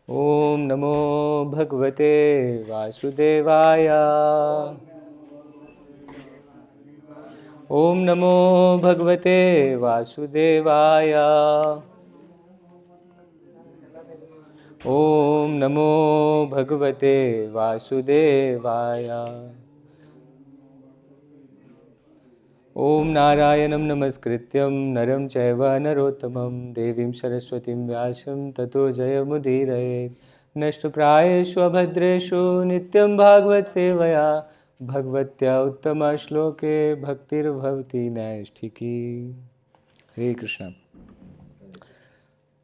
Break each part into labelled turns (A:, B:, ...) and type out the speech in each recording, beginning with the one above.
A: ओम नमो भगवते वासुदेवाय। ओम नमो भगवते वासुदेवाय। ओम नमो भगवते वासुदेवाय। ओम नारायणं नमस्कृत्यं नरं चैव नरोत्तमं देवीं सरस्वतीं व्यासं ततो जयमुदीरयेत्। नष्टप्रायेषु भद्रेषु नित्यं भागवत सेवया भगवत्या उत्तम श्लोके भक्तिर्भवति नैष्ठिकी। हरे कृष्णा।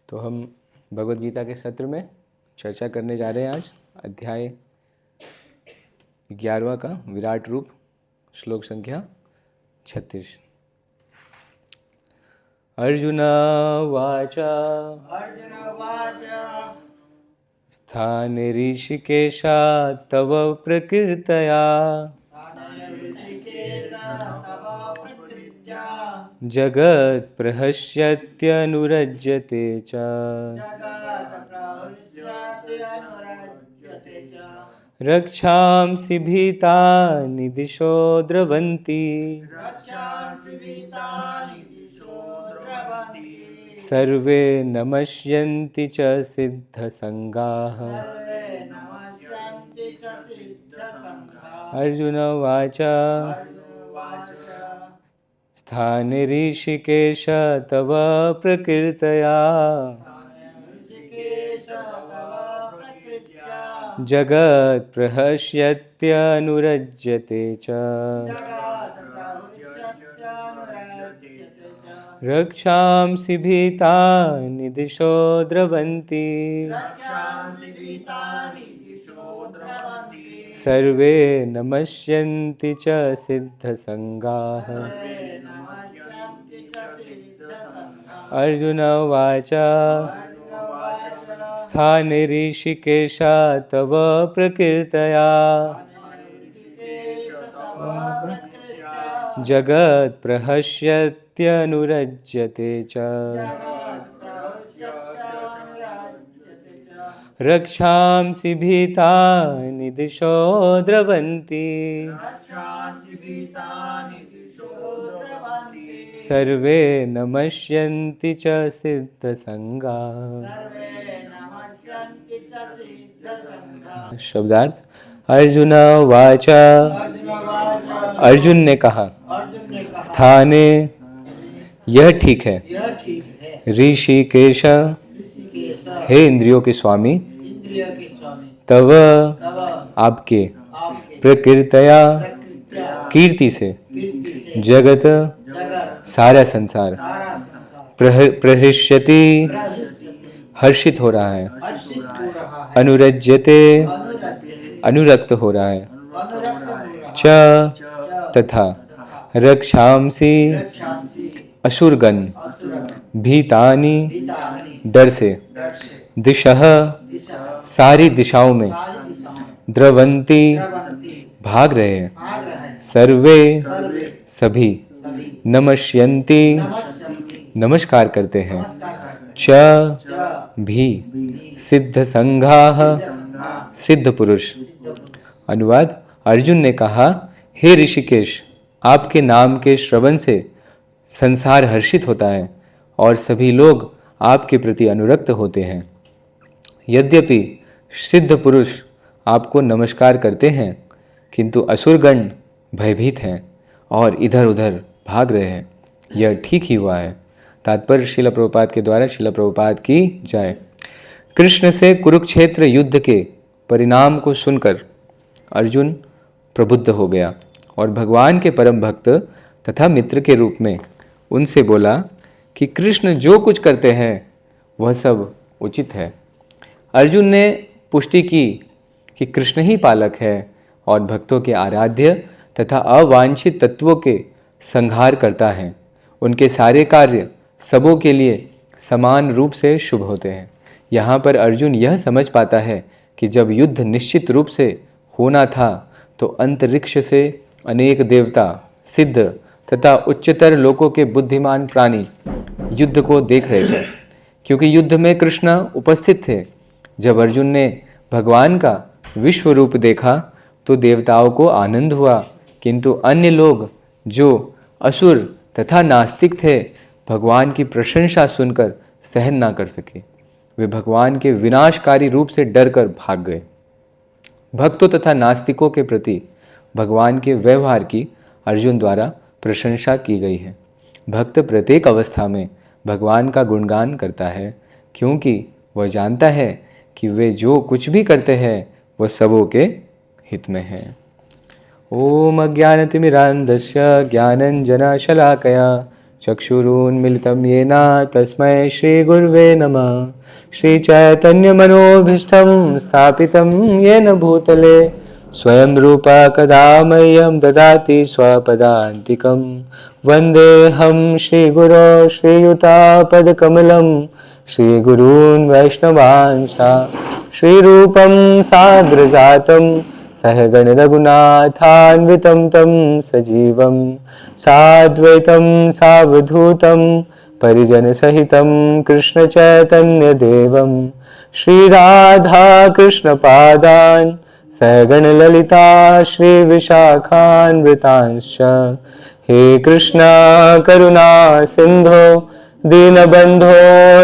A: तो हम भगवद गीता के सत्र में चर्चा करने जा रहे हैं आज अध्याय 11वां का विराट रूप, श्लोक संख्या 36। अर्जुन उवाच स्थाने ऋषिकेश तव प्रकीर्तया जगत्प्रहस्यत्यनुरज्यते च। रक्षांसि भीतानि दिशो द्रवन्ति सर्वे नमस्यन्ति च सिद्धसङ्गाः। अर्जुन उवाच स्थाने ऋषिकेश तव प्रकीर्तया जगत्प्रहस्यत्यनुरज्यते च। रक्षांसि भीतानि दिशो द्रवन्ति सर्वे नमस्यन्ति च सिद्धसङ्गाः। अर्जुन उवाच स्थाने ऋषिकेश तव प्रकीर्तया जगत्प्रहस्यत्यनुरज्यते च। रक्षांसि भीतानि दिशो द्रवन्ति सर्वे नमस्यन्ति च सिद्धसङ्गाः। शब्दार्थ। अर्जुन उवाच अर्जुन ने कहा स्थाने यह ठीक है ऋषिकेश हे इंद्रियों के स्वामी तव आपके प्रकीर्तया कीर्ति से जगत सारा संसार प्रहृष्यति हर्षित हो रहा है अनुरज्यते अनुरक्त हो रहा है च तथा रक्षांसि असुरगण भीतानि डर से दिशः सारी दिशाओं में द्रवंती भाग रहे हैं सर्वे सभी नमस्यन्ति नमस्कार करते हैं च भी सिद्ध संघाः सिद्ध पुरुष। अनुवाद। अर्जुन ने कहा हे ऋषिकेश आपके नाम के श्रवण से संसार हर्षित होता है और सभी लोग आपके प्रति अनुरक्त होते हैं। यद्यपि सिद्ध पुरुष आपको नमस्कार करते हैं किंतु असुरगण भयभीत हैं और इधर उधर भाग रहे हैं। यह ठीक ही हुआ है। तात्पर्य श्रील प्रभुपाद के द्वारा श्रील प्रभुपाद की जय। कृष्ण से कुरुक्षेत्र युद्ध के परिणाम को सुनकर अर्जुन प्रबुद्ध हो गया और भगवान के परम भक्त तथा मित्र के रूप में उनसे बोला कि कृष्ण जो कुछ करते हैं वह सब उचित है। अर्जुन ने पुष्टि की कि कृष्ण ही पालक है और भक्तों के आराध्य तथा अवांछित तत्वों के संहार करता है। उनके सारे कार्य सबों के लिए समान रूप से शुभ होते हैं। यहाँ पर अर्जुन यह समझ पाता है कि जब युद्ध निश्चित रूप से होना था तो अंतरिक्ष से अनेक देवता सिद्ध तथा उच्चतर लोकों के बुद्धिमान प्राणी युद्ध को देख रहे थे। क्योंकि युद्ध में कृष्ण उपस्थित थे जब अर्जुन ने भगवान का विश्व रूप देखा तो देवताओं को आनंद हुआ, किंतु अन्य लोग जो असुर तथा नास्तिक थे भगवान की प्रशंसा सुनकर सहन ना कर सके। वे भगवान के विनाशकारी रूप से डर कर भाग गए। भक्तों तथा नास्तिकों के प्रति भगवान के व्यवहार की अर्जुन द्वारा प्रशंसा की गई है। भक्त प्रत्येक अवस्था में भगवान का गुणगान करता है, क्योंकि वह जानता है कि वे जो कुछ भी करते हैं वह सबों के हित में है। ओम अज्ञानतिमिरान्धस्य ज्ञानञ्जनशलाकया चक्षुरुन्मिलितं येन तस्मै श्रीगुरुवे नमः। श्रीचैतन्यमनोभीष्टं स्थापितं येन भूतले स्वयं रूपा कदा मह्यं ददाति स्वपदान्तिकं। वन्देऽहं श्रीगुरो श्रीयुतापदकमलं श्रीगुरून् वैष्णवांश्च श्रीरूपं साग्रजातं सहगण रघुनाथान्वितं तं सजीवं साद्वैतं सावधूतं परिजनसहितं कृष्णचैतन्यदेवं श्रीराधाकृष्णपादान् सहगण ललिता श्रीविशाखान्वितांश्च। हे कृष्णा करुणा सिन्धो दीनबन्धो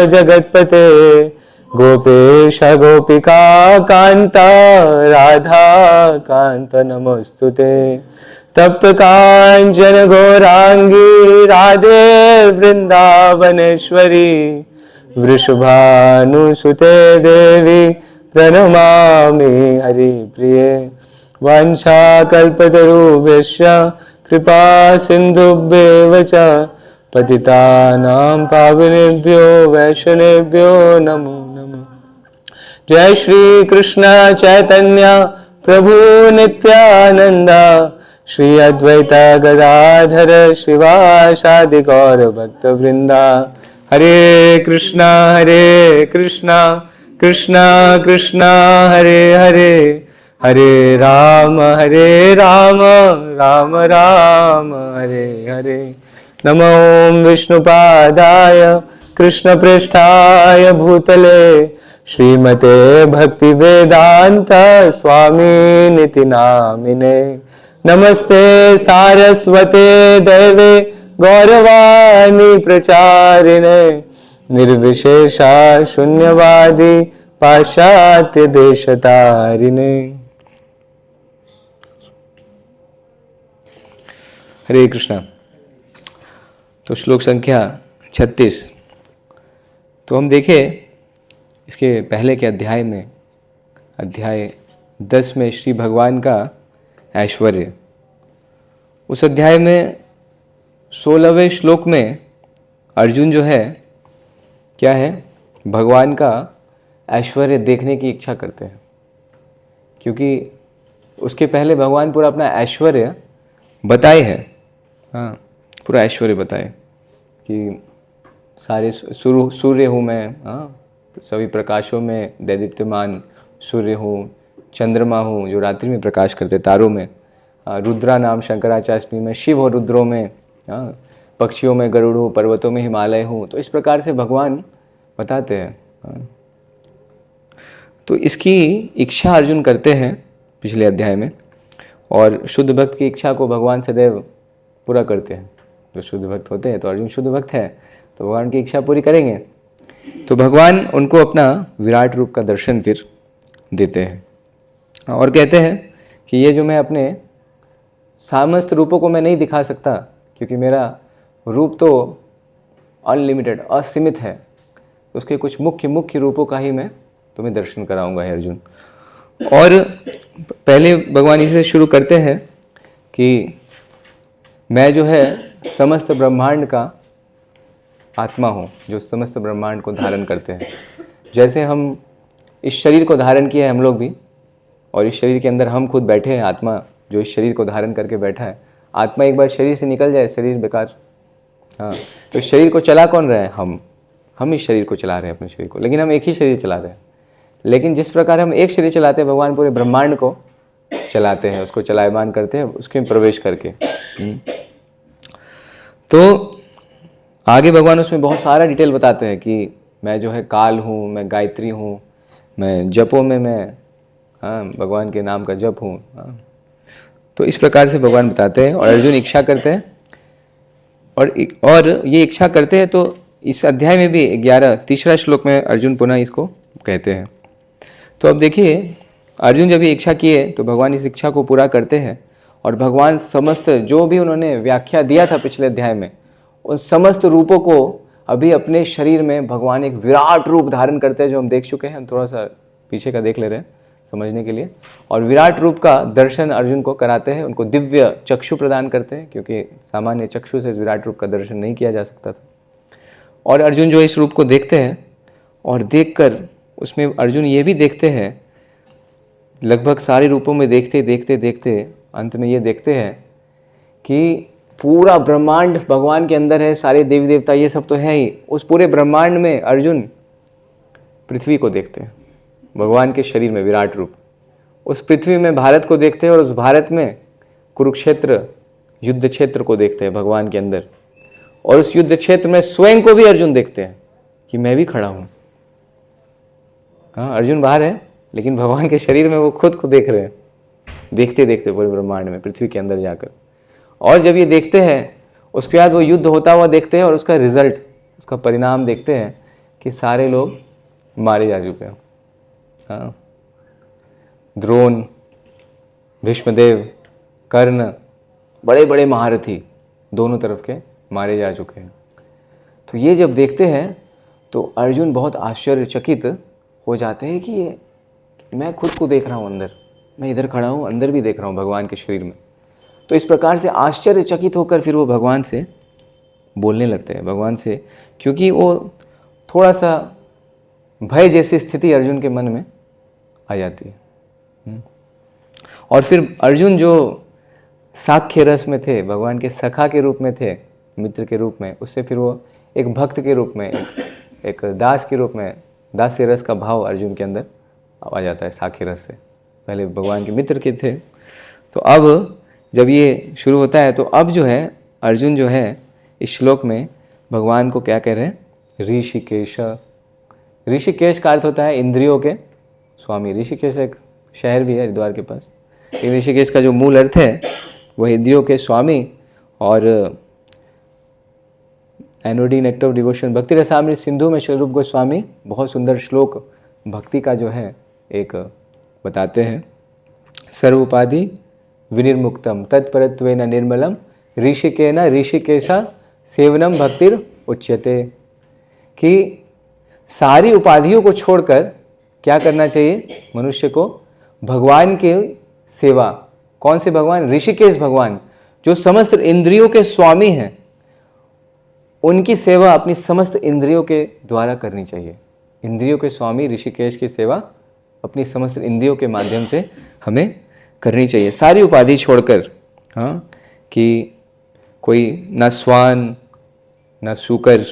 A: जगत्पते गोपेश गोपिका कान्ता राधा कान्त नमोस्तुते। तप्त कांचन गौरांगी राधे वृंदावनेश्वरी वृषभानुसुते देवी प्रणमामि हरिप्रिये। वाञ्छाकल्पतरुभ्यश्च कृपा सिन्धुभ्येव च पतितानां पावनेभ्यो वैष्णवेभ्यो नमो नमः। जय श्री कृष्ण चैतन्य प्रभु नित्यानंद श्री अद्वैत गदाधर श्रीवासादि गौर भक्त वृंदा। हरे कृष्णा कृष्णा कृष्णा हरे हरे, हरे राम राम राम हरे हरे। नमो विष्णुपादाय कृष्णपृष्ठाय भूतले श्रीमते भक्तिवेदांत स्वामिनिति नामिने। नमस्ते सारस्वते देवे गौरवाणी प्रचारिणे निर्विशेषा शून्यवादी पाश्चात्य देशतारिणे। हरे कृष्णा। तो श्लोक संख्या 36। तो हम देखें इसके पहले के अध्याय में, अध्याय 10 में श्री भगवान का ऐश्वर्य। उस अध्याय में 16वें श्लोक में अर्जुन जो है क्या है, भगवान का ऐश्वर्य देखने की इच्छा करते हैं, क्योंकि उसके पहले भगवान पूरा अपना ऐश्वर्य बताए है। हाँ, पूरा ऐश्वर्य बताए कि सारे सूर्य हूँ मैं, हाँ, सभी प्रकाशों में दैदीप्यमान सूर्य हूँ, चंद्रमा हूँ जो रात्रि में प्रकाश करते, तारों में, रुद्रा नाम शंकराचार्य में, शिव और रुद्रों में, हाँ, पक्षियों में गरुड़ हूँ, पर्वतों में हिमालय हूँ। तो इस प्रकार से भगवान बताते हैं। हाँ। तो इसकी इच्छा अर्जुन करते हैं पिछले अध्याय में, और शुद्ध भक्त की इच्छा को भगवान सदैव पूरा करते हैं। जो शुद्ध भक्त होते हैं, तो अर्जुन शुद्ध भक्त है तो भगवान की इच्छा पूरी करेंगे। तो भगवान उनको अपना विराट रूप का दर्शन फिर देते हैं और कहते हैं कि ये जो मैं अपने समस्त रूपों को मैं नहीं दिखा सकता, क्योंकि मेरा रूप तो अनलिमिटेड असीमित है, तो उसके कुछ मुख्य रूपों का ही मैं तुम्हें दर्शन कराऊंगा है अर्जुन। और पहले भगवान इसे शुरू करते हैं कि मैं जो है समस्त ब्रह्मांड का आत्मा हूँ, जो समस्त ब्रह्मांड को धारण करते हैं। जैसे हम इस शरीर को धारण किया है हम लोग भी, और इस शरीर के अंदर हम खुद बैठे हैं, आत्मा जो इस शरीर को धारण करके बैठा है। आत्मा एक बार शरीर से निकल जाए, शरीर बेकार। हाँ, तो इस शरीर को चला कौन रहा है? हम इस शरीर को चला रहे हैं, अपने शरीर को, लेकिन हम एक ही शरीर चला रहे हैं। लेकिन जिस प्रकार हम एक शरीर चलाते हैं, भगवान पूरे ब्रह्मांड को चलाते हैं, उसको चलायमान करते हैं उसके में प्रवेश करके। तो आगे भगवान उसमें बहुत सारा डिटेल बताते हैं कि मैं जो है काल हूँ, मैं गायत्री हूँ, मैं जपों में मैं भगवान के नाम का जप हूँ। तो इस प्रकार से भगवान बताते हैं और अर्जुन इच्छा करते हैं और ये इच्छा करते हैं। तो इस अध्याय में भी 3 श्लोक में अर्जुन पुनः इसको कहते हैं। तो अब देखिए, अर्जुन जब ये इच्छा किए तो भगवान इस इच्छा को पूरा करते हैं और भगवान समस्त जो भी उन्होंने व्याख्या दिया था पिछले अध्याय में, उन समस्त रूपों को अभी अपने शरीर में भगवान एक विराट रूप धारण करते हैं, जो हम देख चुके हैं। हम थोड़ा सा पीछे का देख ले रहे हैं समझने के लिए। और विराट रूप का दर्शन अर्जुन को कराते हैं, उनको दिव्य चक्षु प्रदान करते हैं, क्योंकि सामान्य चक्षु से विराट रूप का दर्शन नहीं किया जा सकता था। और अर्जुन जो इस रूप को देखते हैं और देखकर उसमें अर्जुन ये भी देखते हैं, लगभग सारे रूपों में देखते देखते देखते अंत में ये देखते हैं कि पूरा ब्रह्मांड भगवान के अंदर है, सारे देवी देवता ये सब तो है ही। उस पूरे ब्रह्मांड में अर्जुन पृथ्वी को देखते हैं, भगवान के शरीर में विराट रूप। उस पृथ्वी में भारत को देखते हैं और उस भारत में कुरुक्षेत्र युद्ध क्षेत्र को देखते हैं भगवान के अंदर। और उस युद्ध क्षेत्र में स्वयं को भी अर्जुन देखते हैं कि मैं भी खड़ा हूँ। हाँ, अर्जुन बाहर है लेकिन भगवान के शरीर में वो खुद को देख रहे हैं, देखते देखते पूरे ब्रह्मांड में पृथ्वी के अंदर जाकर। और जब ये देखते हैं उसके बाद वो युद्ध होता हुआ देखते हैं और उसका रिजल्ट, उसका परिणाम देखते हैं कि सारे लोग मारे जा चुके हैं। हाँ, द्रोण, भीष्मदेव, कर्ण, बड़े बड़े महारथी दोनों तरफ के मारे जा चुके हैं। तो ये जब देखते हैं तो अर्जुन बहुत आश्चर्यचकित हो जाते हैं कि ये मैं खुद को देख रहा हूँ अंदर, मैं इधर खड़ा हूँ, अंदर भी देख रहा हूँ भगवान के शरीर में। तो इस प्रकार से आश्चर्यचकित होकर फिर वो भगवान से बोलने लगते हैं, भगवान से, क्योंकि वो थोड़ा सा भय जैसी स्थिति अर्जुन के मन में आ जाती है। और फिर अर्जुन जो साख्य रस में थे, भगवान के सखा के रूप में थे, मित्र के रूप में, उससे फिर वो एक भक्त के रूप में, एक दास के रूप में, दास्य रस का भाव अर्जुन के अंदर आ जाता है साख्य रस से। पहले भगवान के मित्र के थे, तो अब जब ये शुरू होता है तो अब जो है अर्जुन जो है इस श्लोक में भगवान को क्या कह रहे हैं? ऋषिकेश। ऋषिकेश का अर्थ होता है इंद्रियों के स्वामी। ऋषिकेश एक शहर भी है हरिद्वार के पास। ऋषिकेश का जो मूल अर्थ है वह इंद्रियों के स्वामी। और एनोडी एक्ट ऑफ डिवोशन भक्ति रसामृत सिंधु में श्री रूप गोस्वामी बहुत सुंदर श्लोक भक्ति का जो है एक बताते हैं। सर्वोपाधि विनिर्मुक्तम तत्परत्वेन निर्मलम ऋषिकेन ऋषिकेशा सेवनम भक्तिर उच्यते। कि सारी उपाधियों को छोड़कर क्या करना चाहिए मनुष्य को? भगवान की सेवा। कौन से भगवान? ऋषिकेश भगवान, जो समस्त इंद्रियों के स्वामी हैं। उनकी सेवा अपनी समस्त इंद्रियों के द्वारा करनी चाहिए। इंद्रियों के स्वामी ऋषिकेश की सेवा अपनी समस्त इंद्रियों के माध्यम से हमें करनी चाहिए, सारी उपाधि छोड़कर। हाँ, कि कोई न स्वान, न शूकर,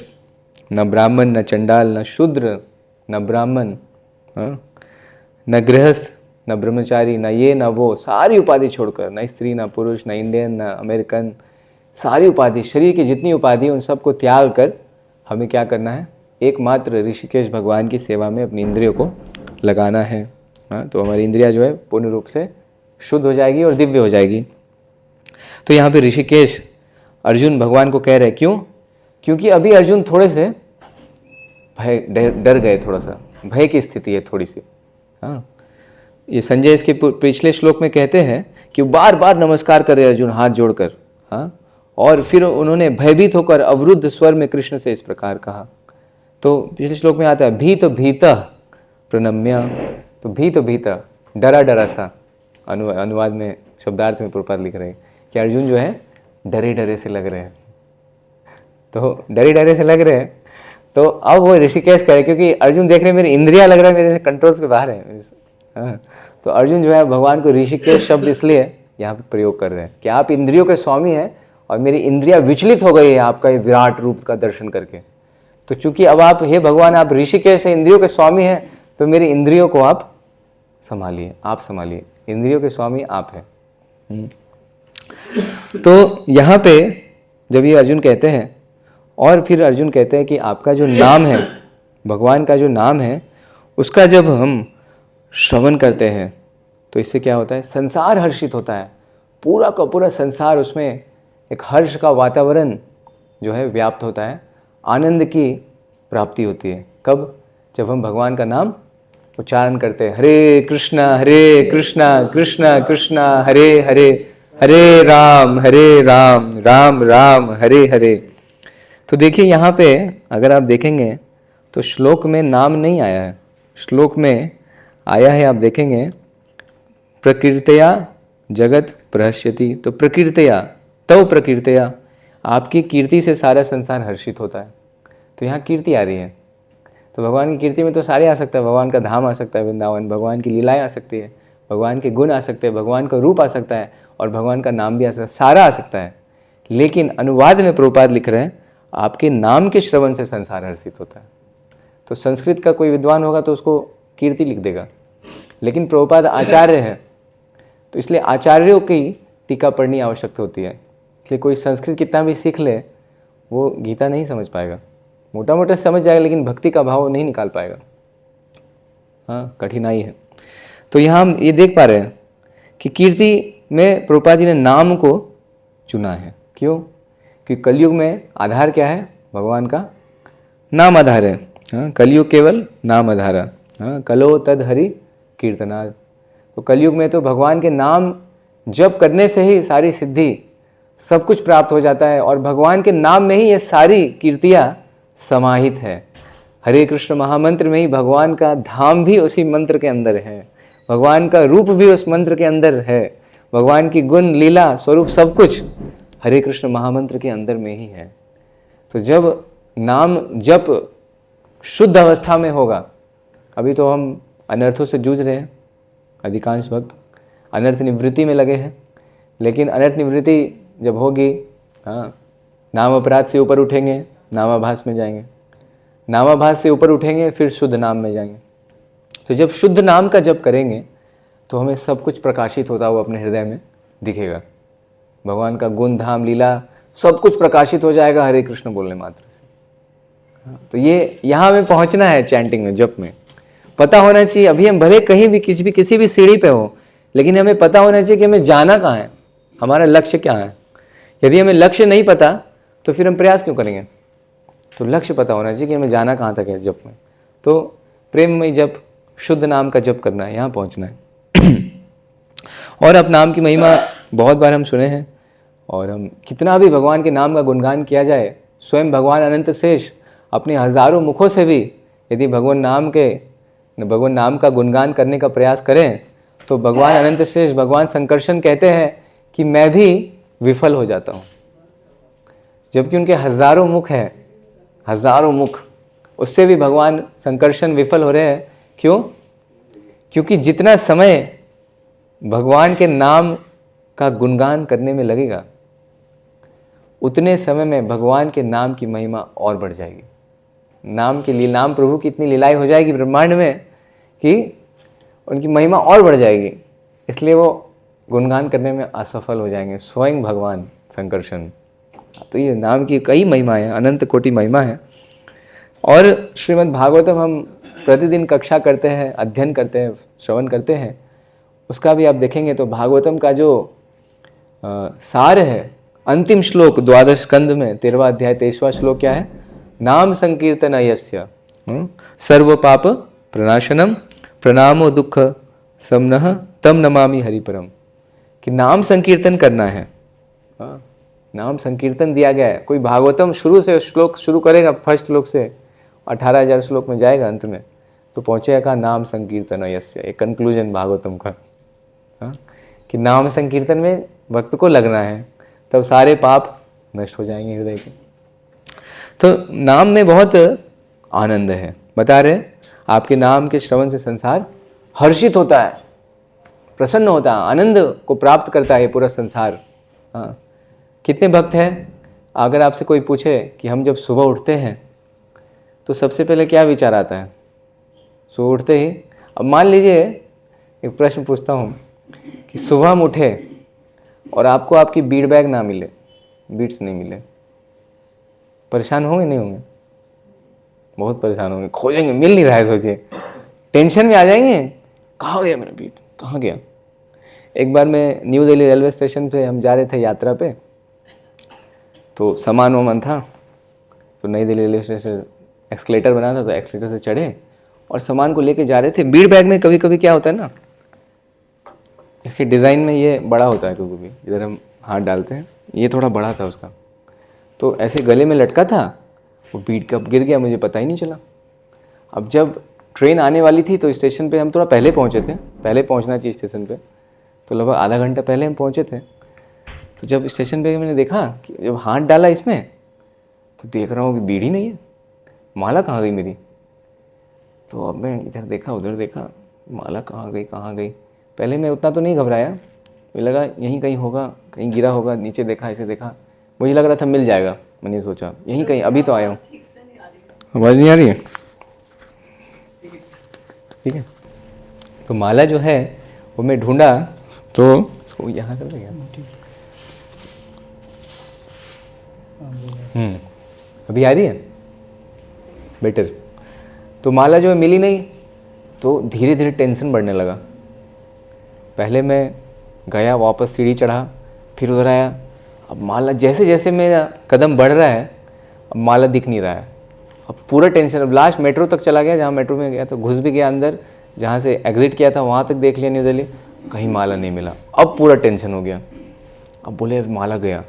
A: न ब्राह्मण, न चंडाल, न शूद्र, न ब्राह्मण, न गृहस्थ, न ब्रह्मचारी, न ये न वो, सारी उपाधि छोड़कर, न स्त्री, न पुरुष, न इंडियन, न अमेरिकन, सारी उपाधि, शरीर की जितनी उपाधि उन सबको त्याग कर हमें क्या करना है? एकमात्र ऋषिकेश भगवान की सेवा में अपनी इंद्रियों को लगाना है। हाँ, तो हमारी इंद्रिया जो है पूर्ण रूप से शुद्ध हो जाएगी और दिव्य हो जाएगी। तो यहाँ पे ऋषिकेश अर्जुन भगवान को कह रहे हैं। क्यों? क्योंकि अभी अर्जुन थोड़े से भय डर गए, थोड़ा सा भय की स्थिति है थोड़ी सी। हाँ, ये संजय इसके पिछले श्लोक में कहते हैं कि बार बार नमस्कार कर रहे अर्जुन हाथ जोड़कर। हाँ, और फिर उन्होंने भयभीत होकर अवरुद्ध स्वर में कृष्ण से इस प्रकार कहा। तो पिछले श्लोक में आता है भीत भीतः प्रणम्य। तो भीत डरा डरा सा, अनुवाद में शब्दार्थ में प्रपात लिख रहे हैं कि अर्जुन जो है डरे डरे से लग रहे हैं। तो डरे डरे से लग रहे हैं। तो अब वो ऋषिकेश करे, क्योंकि अर्जुन देख रहे हैं मेरी इंद्रियां लग रहा है मेरे से कंट्रोल के बाहर है। हाँ, तो अर्जुन जो है भगवान को ऋषिकेश शब्द इसलिए यहाँ पे प्रयोग कर रहे हैं कि आप इंद्रियों के स्वामी हैं और मेरी इंद्रियां विचलित हो गई है आपका ये विराट रूप का दर्शन करके। तो चूंकि अब आप, हे भगवान, आप ऋषिकेश है, इंद्रियों के स्वामी हैं, तो मेरी इंद्रियों को आप संभालिए, आप संभालिए, इंद्रियों के स्वामी आप हैं। तो यहाँ पे जब ये अर्जुन कहते हैं, और फिर अर्जुन कहते हैं कि आपका जो नाम है, भगवान का जो नाम है, उसका जब हम श्रवण करते हैं तो इससे क्या होता है, संसार हर्षित होता है, पूरा का पूरा संसार, उसमें एक हर्ष का वातावरण जो है व्याप्त होता है, आनंद की प्राप्ति होती है। कब? जब हम भगवान का नाम उच्चारण करते हैं, हरे कृष्णा कृष्णा कृष्णा हरे हरे, हरे राम राम राम हरे हरे। तो देखिए यहाँ पे अगर आप देखेंगे तो श्लोक में नाम नहीं आया है, श्लोक में आया है, आप देखेंगे प्रकीर्तया जगत प्रहस्यति। तो प्रकीर्तया, तव प्रकीर्तया, आपकी कीर्ति से सारा संसार हर्षित होता है। तो यहाँ कीर्ति आ रही है, तो भगवान की कीर्ति में तो सारे आ सकता है, भगवान का धाम आ सकता है वृंदावन, भगवान की लीलाएं आ सकती है, भगवान के गुण आ सकते हैं, भगवान का रूप आ सकता है और भगवान का नाम भी आ सकता है, सारा आ सकता है। लेकिन अनुवाद में प्रभुपाद लिख रहे हैं आपके नाम के श्रवण से संसार हर्षित होता है। तो संस्कृत का कोई विद्वान होगा तो उसको कीर्ति लिख देगा, लेकिन प्रभुपाद आचार्य है तो इसलिए आचार्यों की टीका पढ़नी आवश्यकता होती है। इसलिए कोई संस्कृत कितना भी सीख ले वो गीता नहीं समझ पाएगा, मोटा मोटा समझ जाएगा लेकिन भक्ति का भाव नहीं निकाल पाएगा। हाँ, कठिनाई है। तो यहाँ हम ये देख पा रहे हैं कि कीर्ति में प्रभुपाद जी ने नाम को चुना है। क्यों? क्योंकि कलयुग में आधार क्या है? भगवान का नाम आधार है। हाँ, कलयुग केवल नाम आधार है। हाँ, कलो तद हरि कीर्तनाद। तो कलयुग में तो भगवान के नाम जप करने से ही सारी सिद्धि सब कुछ प्राप्त हो जाता है और भगवान के नाम में ही ये सारी कीर्तियाँ समाहित है। हरे कृष्ण महामंत्र में ही भगवान का धाम भी उसी मंत्र के अंदर है, भगवान का रूप भी उस मंत्र के अंदर है, भगवान की गुण लीला स्वरूप सब कुछ हरे कृष्ण महामंत्र के अंदर में ही है। तो जब नाम जप शुद्ध अवस्था में होगा, अभी तो हम अनर्थों से जूझ रहे हैं, अधिकांश भक्त अनर्थ निवृत्ति में लगे हैं, लेकिन अनर्थ निवृत्ति जब होगी, हाँ, नाम अपराध से ऊपर उठेंगे, नामाभास में जाएंगे, नामाभास से ऊपर उठेंगे, फिर शुद्ध नाम में जाएंगे। तो जब शुद्ध नाम का जप करेंगे तो हमें सब कुछ प्रकाशित होता हुआ अपने हृदय में दिखेगा, भगवान का गुण धाम लीला सब कुछ प्रकाशित हो जाएगा हरे कृष्ण बोलने मात्र से। तो ये यहाँ हमें पहुँचना है चैंटिंग में, जप में पता होना चाहिए। अभी हम भले कहीं भी किसी भी सीढ़ी पे हो, लेकिन हमें पता होना चाहिए कि हमें जाना कहाँ है, हमारा लक्ष्य क्या है। यदि हमें लक्ष्य नहीं पता तो फिर हम प्रयास क्यों करेंगे? तो लक्ष्य पता होना चाहिए कि हमें जाना कहाँ तक है जप में। तो प्रेममय जप, शुद्ध नाम का जप करना है, यहाँ पहुँचना है। और अब नाम की महिमा बहुत बार हम सुने हैं, और हम कितना भी भगवान के नाम का गुणगान किया जाए, स्वयं भगवान अनंत शेष अपने हजारों मुखों से भी यदि भगवान नाम का गुणगान करने का प्रयास करें तो भगवान अनंत शेष, भगवान संकर्षण कहते हैं कि मैं भी विफल हो जाता हूँ। जबकि उनके हजारों मुख हैं, हजारों मुख, उससे भी भगवान संकर्षण विफल हो रहे हैं। क्यों? क्योंकि जितना समय भगवान के नाम का गुणगान करने में लगेगा, उतने समय में भगवान के नाम की महिमा और बढ़ जाएगी। नाम के लिए नाम प्रभु की इतनी लीलाएं हो जाएगी ब्रह्मांड में कि उनकी महिमा और बढ़ जाएगी, इसलिए वो गुणगान करने में असफल हो जाएंगे, स्वयं भगवान संकर्षण। तो ये नाम की कई महिमाएं हैं, अनंत कोटि महिमा है। और श्रीमद् भागवतम हम प्रतिदिन कक्षा करते हैं, अध्ययन करते हैं, श्रवण करते हैं, उसका भी आप देखेंगे तो भागवतम का जो सार है, अंतिम श्लोक 12 स्कंद में 13वां अध्याय 23वां श्लोक क्या है? नाम संकीर्तन यस्य सर्व पाप प्रणाशनम प्रणामो दुख समनः तम नमामि हरिपरम। कि नाम संकीर्तन करना है। नाम संकीर्तन दिया गया है। कोई भागवतम शुरू से श्लोक शुरू करेगा, फर्स्ट श्लोक से 18,000 श्लोक में जाएगा, अंत में तो पहुँचेगा नाम संकीर्तन यस्य, एक कंक्लूजन भागवतम का। कि नाम संकीर्तन में भक्त को लगना है, तब सारे पाप नष्ट हो जाएंगे हृदय के। तो नाम में बहुत आनंद है। बता रहे आपके नाम के श्रवण से संसार हर्षित होता है, प्रसन्न होता है, आनंद को प्राप्त करता है ये पूरा संसार। हाँ, कितने भक्त हैं? अगर आपसे कोई पूछे कि हम जब सुबह उठते हैं तो सबसे पहले क्या विचार आता है? सुबह उठते ही, अब मान लीजिए एक प्रश्न पूछता हूँ कि सुबह हम उठे और आपको आपकी बीट बैग ना मिले, बीट्स नहीं मिले, परेशान होंगे नहीं होंगे? बहुत परेशान होंगे, खोजेंगे, मिल नहीं रहा है, सोचिए टेंशन में आ जाएंगे कहाँ गया मेरा बीट, कहाँ गया। एक बार मैं न्यू दिल्ली रेलवे स्टेशन पे हम जा रहे थे यात्रा पे, तो सामान वामान था, तो नई दिल्ली रेलवे स्टेशन एक्सकलेटर बना था, तो एक्सकलेटर से चढ़े और सामान को लेके जा रहे थे। बीड़ बैग में कभी कभी क्या होता है ना, इसके डिज़ाइन में ये बड़ा होता है, कभी कभी इधर हम हाथ डालते हैं, ये थोड़ा बड़ा था उसका, तो ऐसे गले में लटका था, वो बीट कब गिर गया मुझे पता ही नहीं चला। अब जब ट्रेन आने वाली थी तो स्टेशन पे हम थोड़ा पहले पहुंचे थे, पहले पहुंचना चाहिए स्टेशन पे, तो लगभग आधा घंटा पहले हम पहुंचे थे। तो जब स्टेशन पे मैंने देखा कि जब हाथ डाला इसमें, तो देख रहा हूँ कि बीड़ी नहीं है, माला कहाँ गई मेरी। तो अब मैं इधर देखा उधर देखा, माला कहाँ गई। पहले मैं उतना तो नहीं घबराया, मुझे लगा यहीं कहीं होगा, कहीं गिरा होगा, नीचे देखा ऐसे देखा, मुझे लग रहा था मिल जाएगा, मैंने सोचा यहीं कहीं, अभी तो आया हूँ। आवाज़ नहीं आ रही है, ठीक है। तो माला जो है वो मैं ढूंढा, तो इसको यहाँ कर देगा, अभी आ रही है बेटर। तो माला जो है मिली नहीं, तो धीरे धीरे टेंशन बढ़ने लगा। पहले मैं गया, वापस सीढ़ी चढ़ा, फिर उधर आया, अब माला जैसे जैसे मेरा कदम बढ़ रहा है, अब माला दिख नहीं रहा है, अब पूरा टेंशन। अब लास्ट मेट्रो तक चला गया, जहाँ मेट्रो में गया तो घुस भी गया अंदर, जहाँ से एग्जिट किया था वहाँ तक देख लिया न्यू दिल्ली, कहीं माला नहीं मिला। अब पूरा टेंशन हो गया, अब बोले अब माला गया,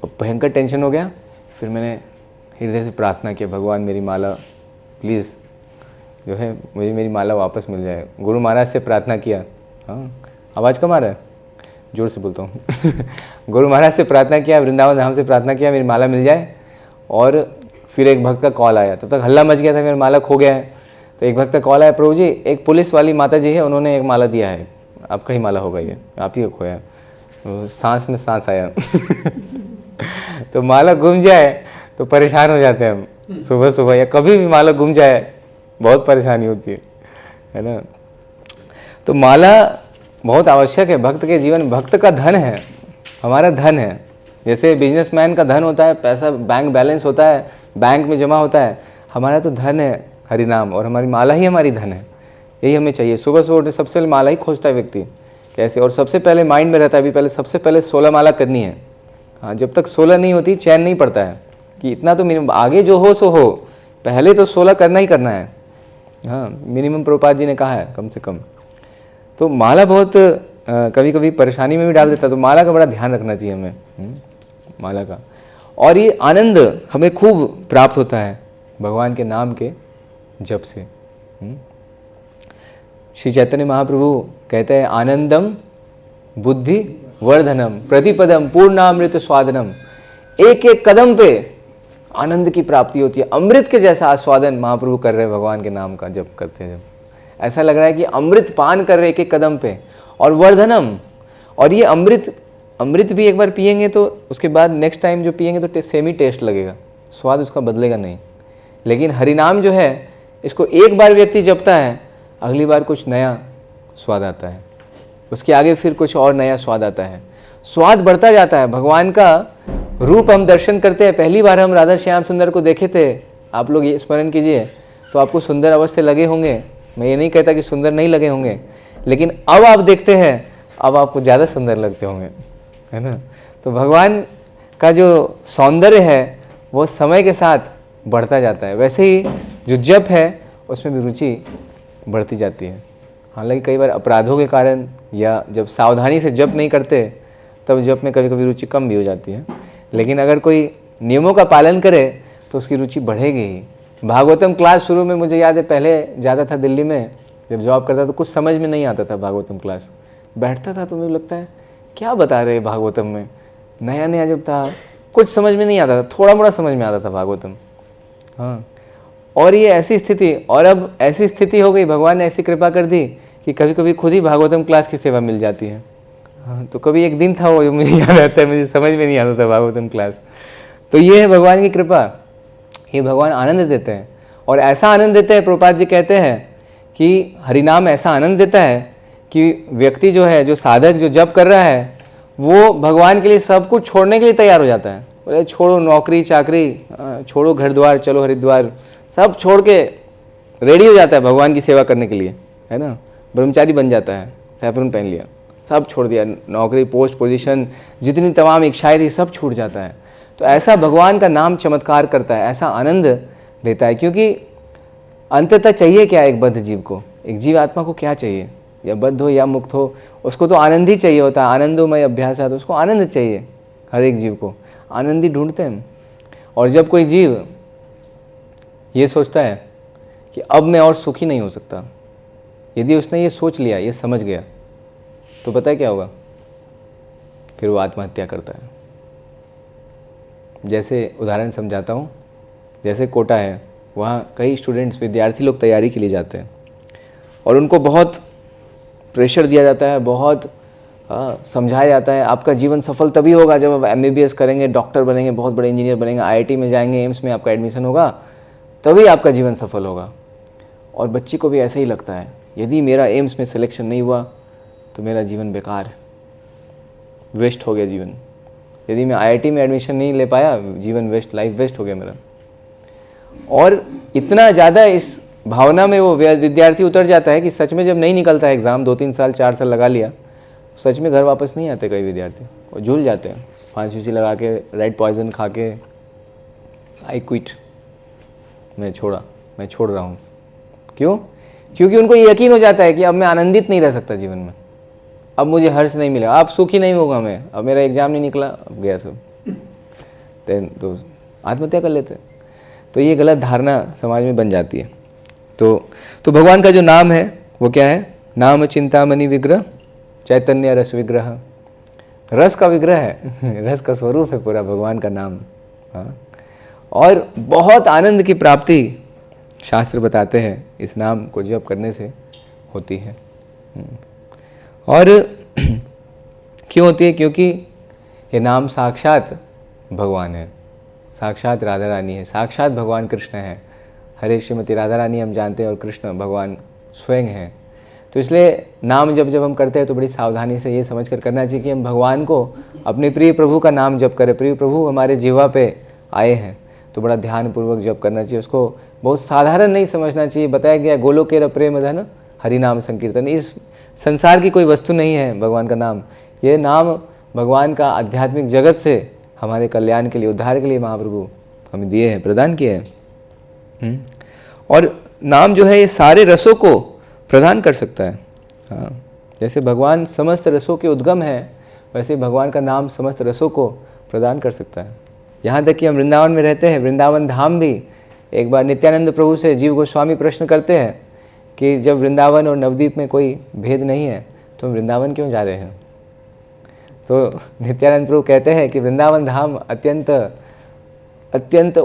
A: अब भयंकर टेंशन हो गया। फिर मैंने हृदय से प्रार्थना किया, भगवान मेरी माला प्लीज़ जो है मुझे मेरी माला वापस मिल जाए। गुरु महाराज से प्रार्थना किया, हाँ आवाज़ कम आ रहा है, जोर से बोलता हूँ गुरु महाराज से प्रार्थना किया, वृंदावन धाम से प्रार्थना किया मेरी माला मिल जाए। और फिर एक भक्त का कॉल आया, तब तक हल्ला मच गया था मेरा माला खो गया है। तो एक भक्त का कॉल आया, प्रभु जी एक पुलिस वाली माता जी है, उन्होंने एक माला दिया है, आपका ही माला होगा, ये आप ही को खोया। तो सांस में सांस आया तो माला गुम जाए तो परेशान हो जाते हैं हम, सुबह सुबह या कभी भी माला गुम जाए बहुत परेशानी होती है ना। तो माला बहुत आवश्यक है भक्त के जीवन, भक्त का धन है, हमारा धन है। जैसे बिजनेसमैन का धन होता है, पैसा बैंक बैलेंस होता है, बैंक में जमा होता है, हमारा तो धन है हरिनाम, और हमारी माला ही हमारी धन है। यही हमें चाहिए। सुबह सुबह उठे सबसे पहले माला ही खोजता है व्यक्ति कैसे, और सबसे पहले माइंड में रहता है अभी पहले सबसे पहले 16 माला करनी है। हाँ, जब तक 16 नहीं होती चैन नहीं पड़ता है कि इतना तो मिनिमम, आगे जो हो सो हो, पहले तो 16 करना ही करना है। हाँ, मिनिमम प्रभुपाद जी ने कहा है कम से कम। तो माला बहुत कभी कभी परेशानी में भी डाल देता है, तो माला का बड़ा ध्यान रखना चाहिए हमें, माला का। और ये आनंद हमें खूब प्राप्त होता है भगवान के नाम के जप से। श्री चैतन्य महाप्रभु कहते हैं आनंदम बुद्धि वर्धनम प्रतिपदम पूर्णामृत स्वादनम। एक एक कदम पे आनंद की प्राप्ति होती है, अमृत के जैसा आस्वादन महाप्रभु कर रहे हैं भगवान के नाम का जप करते हैं। जब ऐसा लग रहा है कि अमृत पान कर रहे एक एक कदम पे, और वर्धनम, और ये अमृत भी एक बार पिएंगे तो उसके बाद नेक्स्ट टाइम जो पिएंगे तो सेम ही टेस्ट लगेगा, स्वाद उसका बदलेगा नहीं। लेकिन हरिनाम जो है, इसको एक बार व्यक्ति जपता है, अगली बार कुछ नया स्वाद आता है, उसके आगे फिर कुछ और नया स्वाद आता है, स्वाद बढ़ता जाता है। भगवान का रूप हम दर्शन करते हैं, पहली बार हम राधा श्याम सुंदर को देखे थे, आप लोग ये स्मरण कीजिए, तो आपको सुंदर अवश्य लगे होंगे। मैं ये नहीं कहता कि सुंदर नहीं लगे होंगे, लेकिन अब आप देखते हैं, अब आपको ज़्यादा सुंदर लगते होंगे, है ना। तो भगवान का जो सौंदर्य है वो समय के साथ बढ़ता जाता है। वैसे ही जो जप है उसमें भी रुचि बढ़ती जाती है। हालांकि कई बार अपराधों के कारण या जब सावधानी से जप नहीं करते तब जप में कभी कभी रुचि कम भी हो जाती है, लेकिन अगर कोई नियमों का पालन करे तो उसकी रुचि बढ़ेगी ही। भागवतम क्लास शुरू में मुझे याद है, पहले ज़्यादा था दिल्ली में, जब जॉब करता तो कुछ समझ में नहीं आता था भागवतम क्लास, बैठता था तो मुझे लगता है क्या बता रहे भागवतम में, नया नया जब था कुछ समझ में नहीं आता था, थोड़ा मोड़ा समझ में आता था भागवतम। हाँ, और ये ऐसी स्थिति, और अब ऐसी स्थिति हो गई, भगवान ने ऐसी कृपा कर दी कि कभी कभी खुद ही भागवतम क्लास की सेवा मिल जाती है। हाँ, तो कभी एक दिन था वो जो मुझे याद आता है, मुझे समझ में नहीं आता था भागवतम क्लास। तो ये है भगवान की कृपा, ये भगवान आनंद देते हैं, और ऐसा आनंद देते हैं, प्रभुपाद जी कहते हैं कि हरिनाम ऐसा आनंद देता है कि व्यक्ति जो है, जो साधक जो जप कर रहा है, वो भगवान के लिए सब कुछ छोड़ने के लिए तैयार हो जाता है। बोले छोड़ो नौकरी चाकरी, छोड़ो घर द्वार, चलो हरिद्वार, सब छोड़ के रेडी हो जाता है भगवान की सेवा करने के लिए, है ना।
B: ब्रह्मचारी बन जाता है, सैफरन पहन लिया, सब छोड़ दिया, नौकरी, पोस्ट, पोजीशन, जितनी तमाम इच्छाएं थी सब छूट जाता है। तो ऐसा भगवान का नाम चमत्कार करता है, ऐसा आनंद देता है। क्योंकि अंततः चाहिए क्या एक बद्ध जीव को, एक जीव आत्मा को क्या चाहिए, या बद्ध हो या मुक्त हो, उसको तो आनंद ही चाहिए होता है। आनंदोमय अभ्यास है, तो उसको आनंद चाहिए। हर एक जीव को आनंद ही ढूंढते हैं। और जब कोई जीव ये सोचता है कि अब मैं और सुखी नहीं हो सकता, यदि उसने ये सोच लिया, ये समझ गया, तो पता है क्या होगा, फिर वो आत्महत्या करता है। जैसे उदाहरण समझाता हूँ, जैसे कोटा है, वहाँ कई स्टूडेंट्स, विद्यार्थी लोग तैयारी के लिए जाते हैं और उनको बहुत प्रेशर दिया जाता है, बहुत समझाया जाता है, आपका जीवन सफल तभी होगा जब आप MBBS करेंगे, डॉक्टर बनेंगे, बहुत बड़े इंजीनियर बनेंगे, IIT में जाएंगे, एम्स में आपका एडमिशन होगा, तभी आपका जीवन सफल होगा। और बच्चे को भी ऐसा ही लगता है, यदि मेरा एम्स में सिलेक्शन नहीं हुआ तो मेरा जीवन बेकार, वेस्ट हो गया जीवन। यदि मैं IIT में एडमिशन नहीं ले पाया, जीवन वेस्ट, लाइफ वेस्ट हो गया मेरा। और इतना ज़्यादा इस भावना में वो विद्यार्थी उतर जाता है कि सच में जब नहीं निकलता है एग्ज़ाम, 2-3 साल 4 साल लगा लिया, सच में घर वापस नहीं आते कई विद्यार्थी, और झूल जाते हैं, फांसी लगा के, रेड पॉइजन खा के, आई क्विट, मैं छोड़ रहा हूँ। क्यों? क्योंकि उनको यकीन हो जाता है कि अब मैं आनंदित नहीं रह सकता जीवन में, अब मुझे हर्ष नहीं मिलेगा, अब सुखी नहीं होगा मैं, अब मेरा एग्ज़ाम नहीं निकला, अब गया सब, तो आत्महत्या कर लेते। तो ये गलत धारणा समाज में बन जाती है। तो भगवान का जो नाम है वो क्या है? नाम चिंतामणि विग्रह, चैतन्य रस विग्रह, रस का विग्रह है, रस का स्वरूप है पूरा भगवान का नाम। हाँ, और बहुत आनंद की प्राप्ति शास्त्र बताते हैं इस नाम को जप करने से होती है। और क्यों होती है? क्योंकि ये नाम साक्षात भगवान है, साक्षात राधा रानी है, साक्षात भगवान कृष्ण है। हरे श्रीमती राधा रानी हम जानते हैं और कृष्ण भगवान स्वयं हैं। तो इसलिए नाम जब हम करते हैं तो बड़ी सावधानी से ये समझ कर करना चाहिए कि हम भगवान को, अपने प्रिय प्रभु का नाम जप करें। प्रिय प्रभु हमारे जिह्वा पे आए हैं तो बड़ा ध्यानपूर्वक जप करना चाहिए। उसको बहुत साधारण नहीं समझना चाहिए। बताया गया गोलोकेर प्रेम धन हरि नाम संकीर्तन, इस संसार की कोई वस्तु नहीं है भगवान का नाम। ये नाम भगवान का आध्यात्मिक जगत से हमारे कल्याण के लिए, उद्धार के लिए महाप्रभु हमें दिए हैं, प्रदान किए हैं। और नाम जो है ये सारे रसों को प्रदान कर सकता है। हाँ, जैसे भगवान समस्त रसों के उद्गम है, वैसे भगवान का नाम समस्त रसों को प्रदान कर सकता है। यहाँ तक कि हम वृंदावन में रहते हैं, वृंदावन धाम भी, एक बार नित्यानंद प्रभु से जीव गोस्वामी प्रश्न करते हैं कि जब वृंदावन और नवद्वीप में कोई भेद नहीं है तो हम वृंदावन क्यों जा रहे हैं? तो नित्यानंद प्रभु कहते हैं कि वृंदावन धाम अत्यंत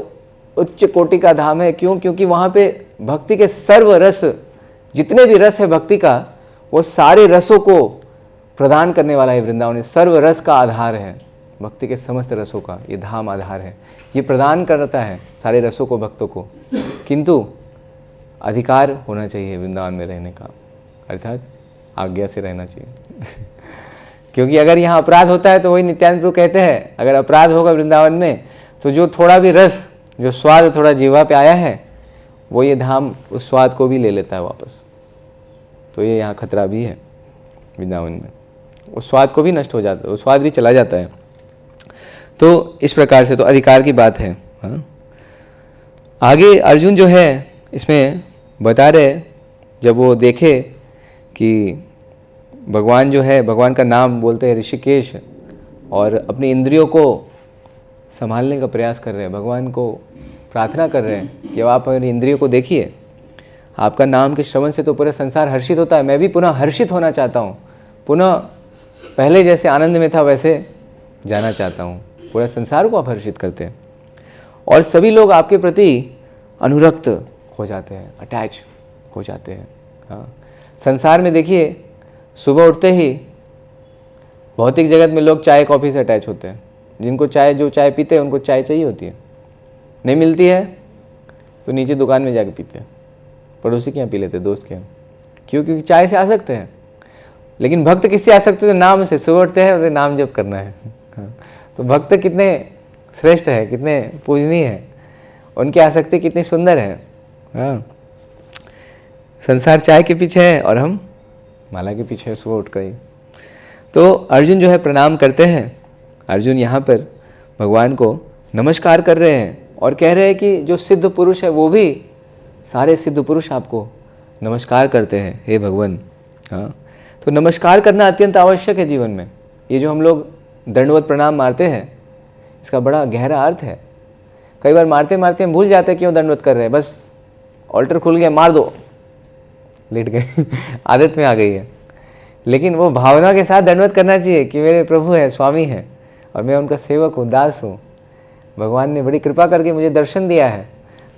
B: उच्च कोटि का धाम है। क्यों? क्योंकि वहाँ पे भक्ति के सर्व रस, जितने भी रस है भक्ति का, वो सारे रसों को प्रदान करने वाला है वृंदावन। सर्व रस का आधार है, भक्ति के समस्त रसों का ये धाम आधार है। ये प्रदान करता है सारे रसों को भक्तों को, किंतु अधिकार होना चाहिए वृंदावन में रहने का, अर्थात आज्ञा से रहना चाहिए। क्योंकि अगर यहाँ अपराध होता है तो वही नित्यानंद प्रभु कहते हैं, अगर अपराध होगा वृंदावन में तो जो थोड़ा भी रस, जो स्वाद थोड़ा जीवा पे आया है, वो ये धाम उस स्वाद को भी ले लेता है वापस। तो ये यहाँ खतरा भी है वृंदावन में, उस स्वाद को भी नष्ट हो जाता है, वो स्वाद भी चला जाता है। तो इस प्रकार से तो अधिकार की बात है। हाँ, आगे अर्जुन जो है इसमें बता रहे, जब वो देखे कि भगवान जो है, भगवान का नाम बोलते हैं ऋषिकेश, और अपनी इंद्रियों को संभालने का प्रयास कर रहे हैं, भगवान को प्रार्थना कर रहे हैं कि आप अपनी इंद्रियों को देखिए, आपका नाम के श्रवण से तो पूरा संसार हर्षित होता है, मैं भी पुनः हर्षित होना चाहता हूँ, पुनः पहले जैसे आनंद में था वैसे जाना चाहता हूँ। पूरा संसार को आप हर्षित करते हैं और सभी लोग आपके प्रति अनुरक्त हो जाते हैं, अटैच हो जाते हैं। हाँ, संसार में देखिए, सुबह उठते ही भौतिक जगत में लोग चाय कॉफ़ी से अटैच होते हैं। जिनको चाय, जो चाय पीते हैं उनको चाय चाहिए होती है, नहीं मिलती है तो नीचे दुकान में जाके पीते हैं, पड़ोसी के यहाँ पी लेते हैं, दोस्त के यहाँ। क्यों? क्योंकि चाय से आ सकते हैं। लेकिन भक्त किससे आ सकते हैं? तो नाम से। सुबह उठते हैं और नाम जप करना है। तो भक्त कितने श्रेष्ठ है, कितने पूजनीय है, उनकी आसक्ति कितनी सुंदर है। हाँ, संसार चाय के पीछे है और हम माला के पीछे सुबह उठ गई। तो अर्जुन जो है प्रणाम करते हैं। अर्जुन यहाँ पर भगवान को नमस्कार कर रहे हैं और कह रहे हैं कि जो सिद्ध पुरुष है वो भी, सारे सिद्ध पुरुष आपको नमस्कार करते हैं हे भगवान। हाँ, तो नमस्कार करना अत्यंत आवश्यक है जीवन में। ये जो हम लोग दंडवत प्रणाम मारते हैं, इसका बड़ा गहरा अर्थ है। कई बार मारते मारते हम भूल जाते हैं क्यों दंडवत कर रहे हैं, बस ऑल्टर खुल गया मार दो, लेट गए आदत में आ गई है। लेकिन वो भावना के साथ दंडवत करना चाहिए कि मेरे प्रभु है, स्वामी है और मैं उनका सेवक हूँ, दास हूँ। भगवान ने बड़ी कृपा करके मुझे दर्शन दिया है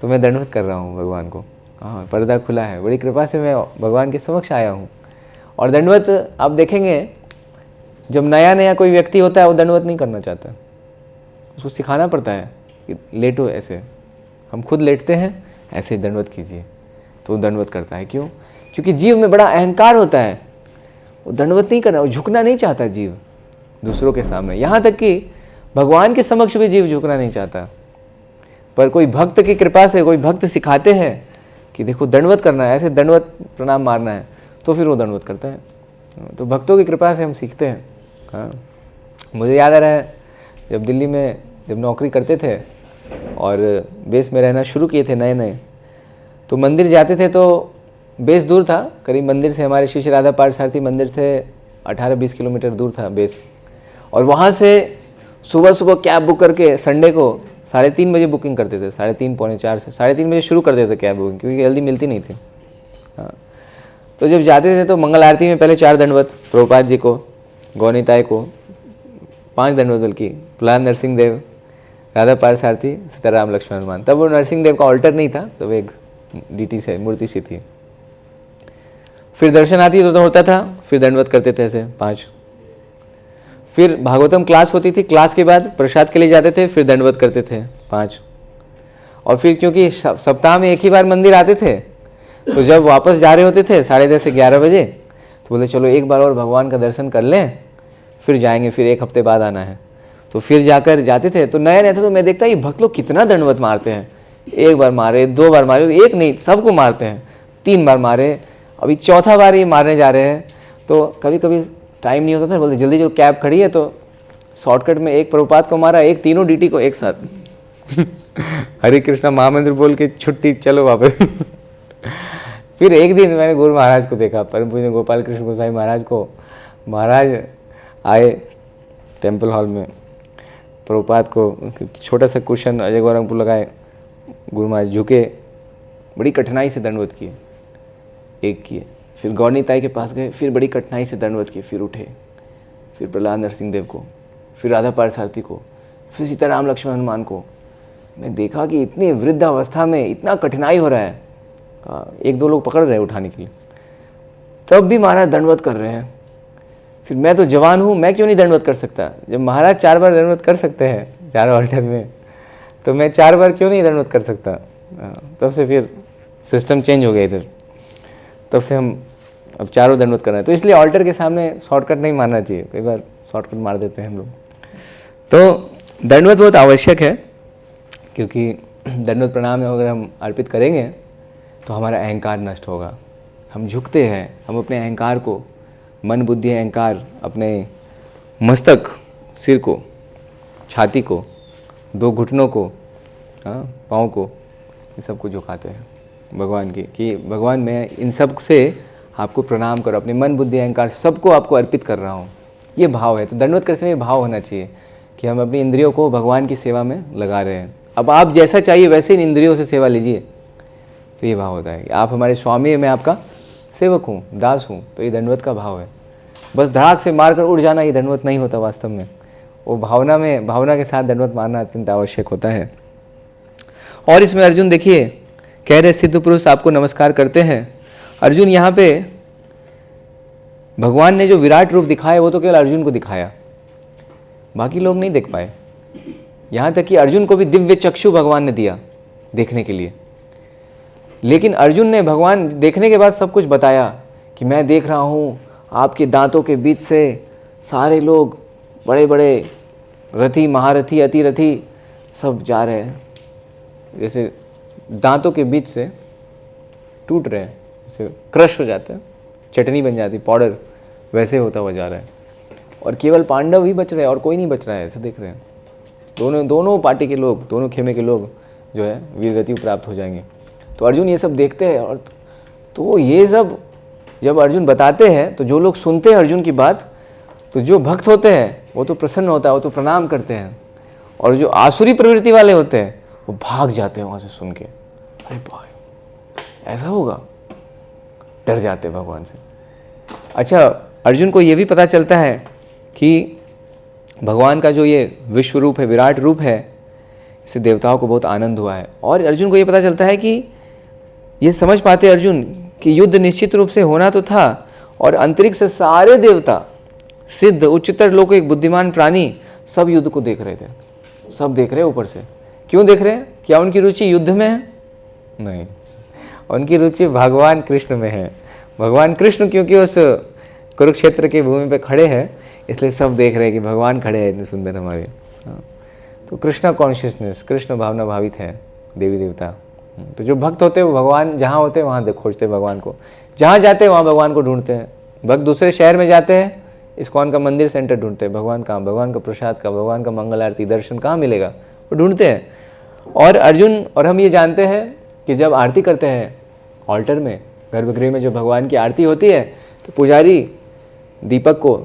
B: तो मैं दंडवत कर रहा हूँ भगवान को। हाँ, पर्दा खुला है, बड़ी कृपा से मैं भगवान के समक्ष आया हूँ। और दंडवत आप देखेंगे, जब नया नया कोई व्यक्ति होता है वो दंडवत नहीं करना चाहता, उसको सिखाना पड़ता है कि लेटो ऐसे। हम खुद लेटते हैं, ऐसे ही दंडवत कीजिए, तो वो दंडवत करता है। क्यों? क्योंकि जीव में बड़ा अहंकार होता है, वो दंडवत नहीं करना, वो झुकना नहीं चाहता जीव दूसरों के सामने। यहाँ तक कि भगवान के समक्ष भी जीव झुकना नहीं चाहता। पर कोई भक्त की कृपा से, कोई भक्त सिखाते हैं कि देखो दंडवत करना है, ऐसे दंडवत प्रणाम मारना है, तो फिर वो दंडवत करता है। तो भक्तों की कृपा से हम सीखते हैं। हाँ, मुझे याद आ रहा है जब दिल्ली में जब नौकरी करते थे और बेस में रहना शुरू किए थे नए नए, तो मंदिर जाते थे तो बेस दूर था, करीब मंदिर से हमारे श्री श्री राधा पार्थसारथी मंदिर से 18-20 किलोमीटर दूर था बेस। और वहाँ से सुबह सुबह कैब बुक करके संडे को 3:30 बजे बुकिंग करते थे, 3:30 पौने 4 से 3:30 बजे शुरू कर देते थे कैब बुकिंग, क्योंकि जल्दी मिलती नहीं थी। हाँ, तो जब जाते थे तो मंगल आरती में पहले 4 दंडवत प्रभुपाद जी को, गौनीताई को 5 दंडवत, बल्कि प्रहलाद नरसिंह देव, राधा पार्थसारथी, सीताराम लक्ष्मण हनुमान। तब वो नरसिंह देव का ऑल्टर नहीं था, तब एक डीटी से मूर्ति सी थी। फिर दर्शन आती तो होता था, फिर दंडवत करते थे ऐसे 5। फिर भागवतम क्लास होती थी, क्लास के बाद प्रसाद के लिए जाते थे, फिर दंडवत करते थे 5। और फिर क्योंकि सप्ताह में एक ही बार मंदिर आते थे, तो जब वापस जा रहे होते थे 10:30 से 11 बजे, तो बोले चलो एक बार और भगवान का दर्शन कर लें, फिर जाएंगे, फिर 1 हफ्ते बाद आना है। तो फिर जाकर जाते थे। तो नया नया था तो मैं देखता ये भक्त लोग कितना दंडवत मारते हैं। 1 बार मारे, 2 बार मारे, 1 नहीं सबको मारते हैं, 3 बार मारे, अभी 4था बार ये मारने जा रहे हैं। तो कभी कभी टाइम नहीं होता था, बोलते जल्दी जो कैब खड़ी है, तो शॉर्टकट में एक प्रभुपाद को मारा, एक तीनों डीटी को एक साथ हरे कृष्णा महामंत्र बोल के छुट्टी, चलो वापस फिर एक दिन मैंने गुरु महाराज को देखा, परम पूज्य गोपाल कृष्ण गोसाई महाराज को। महाराज आए टेम्पल हॉल में, प्रभुपाद को छोटा सा कुशन अजय गौरंगपुर लगाए, गुरु महाराज झुके, बड़ी कठिनाई से दंडवत किए, एक किए, फिर गौनीताई के पास गए, फिर बड़ी कठिनाई से दंडवत किए, फिर उठे, फिर प्रहलाद नरसिंह देव को, फिर राधा पार्थसारथी को, फिर सीताराम लक्ष्मण हनुमान को। मैं देखा कि इतनी वृद्धावस्था में इतना कठिनाई हो रहा है। 1-2 लोग पकड़ रहे हैं उठाने के लिए, तब भी महाराज दंडवत कर रहे हैं। फिर मैं तो जवान हूँ, मैं क्यों नहीं दंडवत कर सकता? जब महाराज 4 बार दंडवत कर सकते हैं 4 ऑल्टर में, तो मैं 4 बार क्यों नहीं दंडवत कर सकता? तब से फिर सिस्टम चेंज हो गया इधर, तब से हम अब 4 दंडवत कर रहे हैं। तो इसलिए ऑल्टर के सामने शॉर्टकट नहीं मारना चाहिए, कई बार शॉर्टकट मार देते हैं हम लोग। तो दंडवत बहुत आवश्यक है, क्योंकि दंडवत प्रणाम अगर हम अर्पित करेंगे तो हमारा अहंकार नष्ट होगा। हम झुकते हैं, हम अपने अहंकार को, मन बुद्धि अहंकार, अपने मस्तक, सिर को, छाती को, 2 घुटनों को, पाँव को, ये सब को झुकाते हैं भगवान की, कि भगवान मैं इन सब से आपको प्रणाम करो, अपने मन बुद्धि अहंकार सबको आपको अर्पित कर रहा हूँ। ये भाव है। तो दंडवत करते समय भाव होना चाहिए कि हम अपनी इंद्रियों को भगवान की सेवा में लगा रहे हैं। अब आप जैसा चाहिए वैसे इन इंद्रियों से सेवा लीजिए, तो ये भाव होता है कि आप हमारे स्वामी, मैं आपका सेवक हूँ, दास हूँ। तो ये दंडवत का भाव है। बस धड़ाक से मारकर उड़ जाना ये दंडवत नहीं होता वास्तव में। वो भावना के साथ दंडवत मारना अत्यंत आवश्यक होता है। और इसमें अर्जुन देखिए कह रहे सिद्ध पुरुष आपको नमस्कार करते हैं। अर्जुन यहाँ पे भगवान ने जो विराट रूप दिखाया वो तो केवल अर्जुन को दिखाया, बाकी लोग नहीं देख पाए। यहाँ तक कि अर्जुन को भी दिव्य चक्षु भगवान ने दिया देखने के लिए, लेकिन अर्जुन ने भगवान देखने के बाद सब कुछ बताया कि मैं देख रहा हूँ आपके दांतों के बीच से सारे लोग, बड़े बड़े रथी, महारथी, अतिरथी सब जा रहे हैं, जैसे दांतों के बीच से टूट रहे हैं, जैसे क्रश हो जाते हैं, चटनी बन जाती, पाउडर, वैसे होता हुआ जा रहा है। और केवल पांडव ही बच रहे हैं और कोई नहीं बच रहा है, ऐसे देख रहे हैं। दोनों पार्टी के लोग, दोनों खेमे के लोग जो है वीरगति प्राप्त हो जाएंगे। तो अर्जुन ये सब देखते हैं, और तो ये सब जब अर्जुन बताते हैं तो जो लोग सुनते हैं अर्जुन की बात, तो जो भक्त होते हैं वो तो प्रसन्न होता है, वो तो प्रणाम करते हैं, और जो आसुरी प्रवृत्ति वाले होते हैं वो भाग जाते हैं वहाँ से सुन के। अरे भाई ऐसा होगा, डर जाते हैं भगवान से। अच्छा, अर्जुन को ये भी पता चलता है कि भगवान का जो ये विश्व रूप है, विराट रूप है, इससे देवताओं को बहुत आनंद हुआ है। और अर्जुन को ये पता चलता है कि ये समझ पाते अर्जुन कि युद्ध निश्चित रूप से होना तो था, और अंतरिक्ष से सारे देवता, सिद्ध, उच्चतर लोग, एक बुद्धिमान प्राणी, सब युद्ध को देख रहे थे। सब देख रहे हैं ऊपर से। क्यों देख रहे हैं? क्या उनकी रुचि युद्ध में है? नहीं, उनकी रुचि भगवान कृष्ण में है। भगवान कृष्ण क्योंकि उस कुरुक्षेत्र की भूमि पे खड़े हैं, इसलिए सब देख रहे हैं कि भगवान खड़े हैं इतने सुंदर हमारे। हाँ, तो कृष्णा कॉन्शियसनेस, कृष्ण भावना भावित है देवी देवता। तो जो भक्त होते हैं वो भगवान जहाँ होते हैं वहाँ खोजते हैं भगवान को, जहाँ जाते हैं वहाँ भगवान को ढूंढते हैं। भक्त दूसरे शहर में जाते हैं, इस्कॉन का मंदिर सेंटर ढूंढते हैं, भगवान कहाँ, भगवान का प्रसाद का, भगवान का मंगल आरती दर्शन कहाँ मिलेगा, वो ढूंढते हैं। और अर्जुन और हम ये जानते हैं कि जब आरती करते हैं ऑल्टर में, गर्भगृह में, जब भगवान की आरती होती है तो पुजारी दीपक को,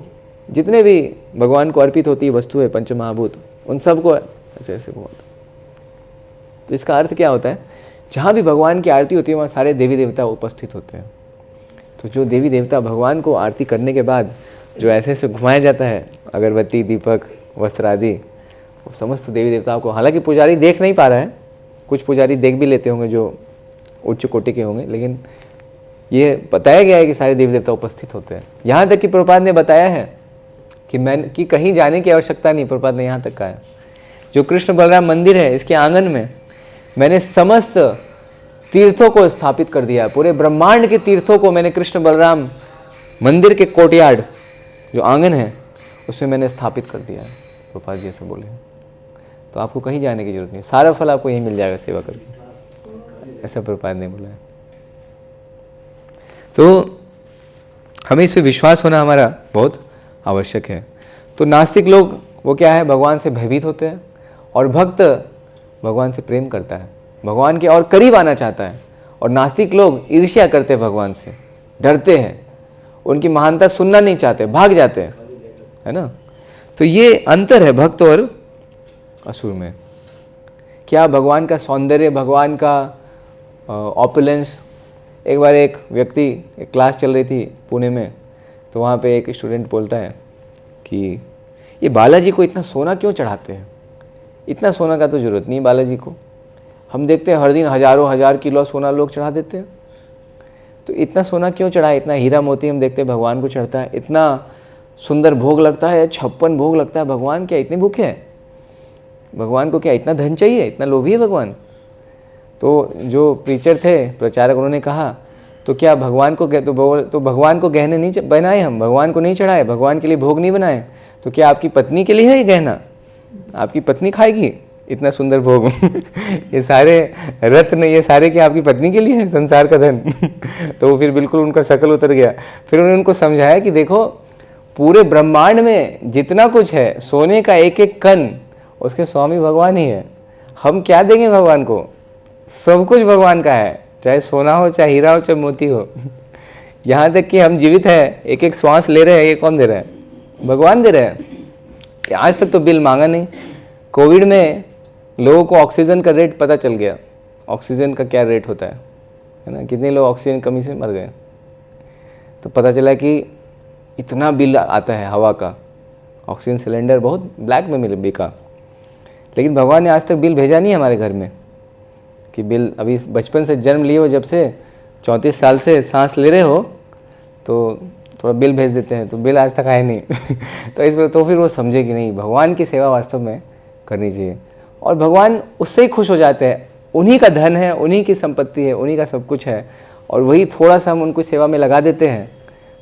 B: जितने भी भगवान को अर्पित होती है वस्तुएं, पंचमहाभूत, उन सबको ऐसे ऐसे घुमाता। तो इसका अर्थ क्या होता है? जहाँ भी भगवान की आरती होती है वहाँ सारे देवी देवता उपस्थित होते हैं। तो जो देवी देवता भगवान को आरती करने के बाद जो ऐसे ऐसे घुमाया जाता है, अगरबत्ती, दीपक, वस्त्र आदि, वो समस्त देवी देवताओं को, हालांकि पुजारी देख नहीं पा रहा है, कुछ पुजारी देख भी लेते होंगे जो उच्च कोटि के होंगे, लेकिन ये बताया गया है कि सारे देवी देवता उपस्थित होते हैं। यहाँ तक कि प्रभुपाद ने बताया है कि कहीं जाने की आवश्यकता नहीं, प्रभुपाद ने यहाँ तक कहा है। जो कृष्ण बलराम मंदिर है, इसके आंगन में मैंने समस्त तीर्थों को स्थापित कर दिया है। पूरे ब्रह्मांड के तीर्थों को मैंने कृष्ण बलराम मंदिर के कोर्टयार्ड, जो आंगन है, उसमें मैंने स्थापित कर दिया है। प्रभुपाद जी ऐसा बोले। तो आपको कहीं जाने की जरूरत नहीं, सारा फल आपको यहीं मिल जाएगा सेवा करके, ऐसा प्रभुपाद ने बोला है। तो हमें इस पर विश्वास होना हमारा बहुत आवश्यक है। तो नास्तिक लोग वो क्या है, भगवान से भयभीत होते हैं, और भक्त भगवान से प्रेम करता है, भगवान के और करीब आना चाहता है। और नास्तिक लोग ईर्ष्या करते हैं, भगवान से डरते हैं, उनकी महानता सुनना नहीं चाहते, भाग जाते हैं, है ना। तो ये अंतर है भक्त और असुर में। क्या भगवान का सौंदर्य, भगवान का ऑपुलेंस। एक बार एक व्यक्ति, एक क्लास चल रही थी पुणे में, तो वहाँ पे एक स्टूडेंट बोलता है कि ये बालाजी को इतना सोना क्यों चढ़ाते हैं? इतना सोना का तो ज़रूरत नहीं बालाजी को, हम देखते हैं हर दिन हज़ारों हजार किलो सोना लोग चढ़ा देते हैं, तो इतना सोना क्यों चढ़ाए? इतना हीरा मोती हम देखते हैं भगवान को चढ़ता है, इतना सुंदर भोग लगता है, 56 भोग लगता है। भगवान क्या इतने भूखे हैं? भगवान को क्या इतना धन चाहिए? इतना लोभी है भगवान? तो जो प्रीचर थे, प्रचारक, उन्होंने कहा तो क्या भगवान को तो भगवान को गहने नहीं बनाए, हम भगवान को नहीं चढ़ाए, भगवान के लिए भोग नहीं बनाए, तो क्या आपकी पत्नी के लिए है ये गहना? आपकी पत्नी खाएगी इतना सुंदर भोग? ये सारे रत्न, ये सारे क्या आपकी पत्नी के लिए है, संसार का धन? तो फिर बिल्कुल उनका शक्ल उतर गया। फिर उन्होंने उनको समझाया कि देखो, पूरे ब्रह्मांड में जितना कुछ है, सोने का एक एक कण, उसके स्वामी भगवान ही है। हम क्या देंगे भगवान को? सब कुछ भगवान का है, चाहे सोना हो, चाहे हीरा हो, चाहे मोती हो। यहाँ तक कि हम जीवित हैं, एक एक श्वास ले रहे हैं, ये कौन दे रहा है? भगवान दे रहे हैं। आज तक तो बिल मांगा नहीं। कोविड में लोगों को ऑक्सीजन का रेट पता चल गया, ऑक्सीजन का क्या रेट होता है ना, कितने लोग ऑक्सीजन कमी से मर गए। तो पता चला कि इतना बिल आता है हवा का। ऑक्सीजन सिलेंडर बहुत ब्लैक में मिले, बिका, लेकिन भगवान ने आज तक बिल भेजा नहीं हमारे घर में कि बिल। अभी बचपन से जन्म लिए हो, जब से 34 साल से सांस ले रहे हो, तो थोड़ा बिल भेज देते हैं, तो बिल आज तक आए नहीं। तो इस पर तो फिर वो समझे कि नहीं, भगवान की सेवा वास्तव में करनी चाहिए, और भगवान उससे ही खुश हो जाते हैं। उन्हीं का धन है, उन्हीं की संपत्ति है, उन्हीं का सब कुछ है, और वही थोड़ा सा हम उनको सेवा में लगा देते हैं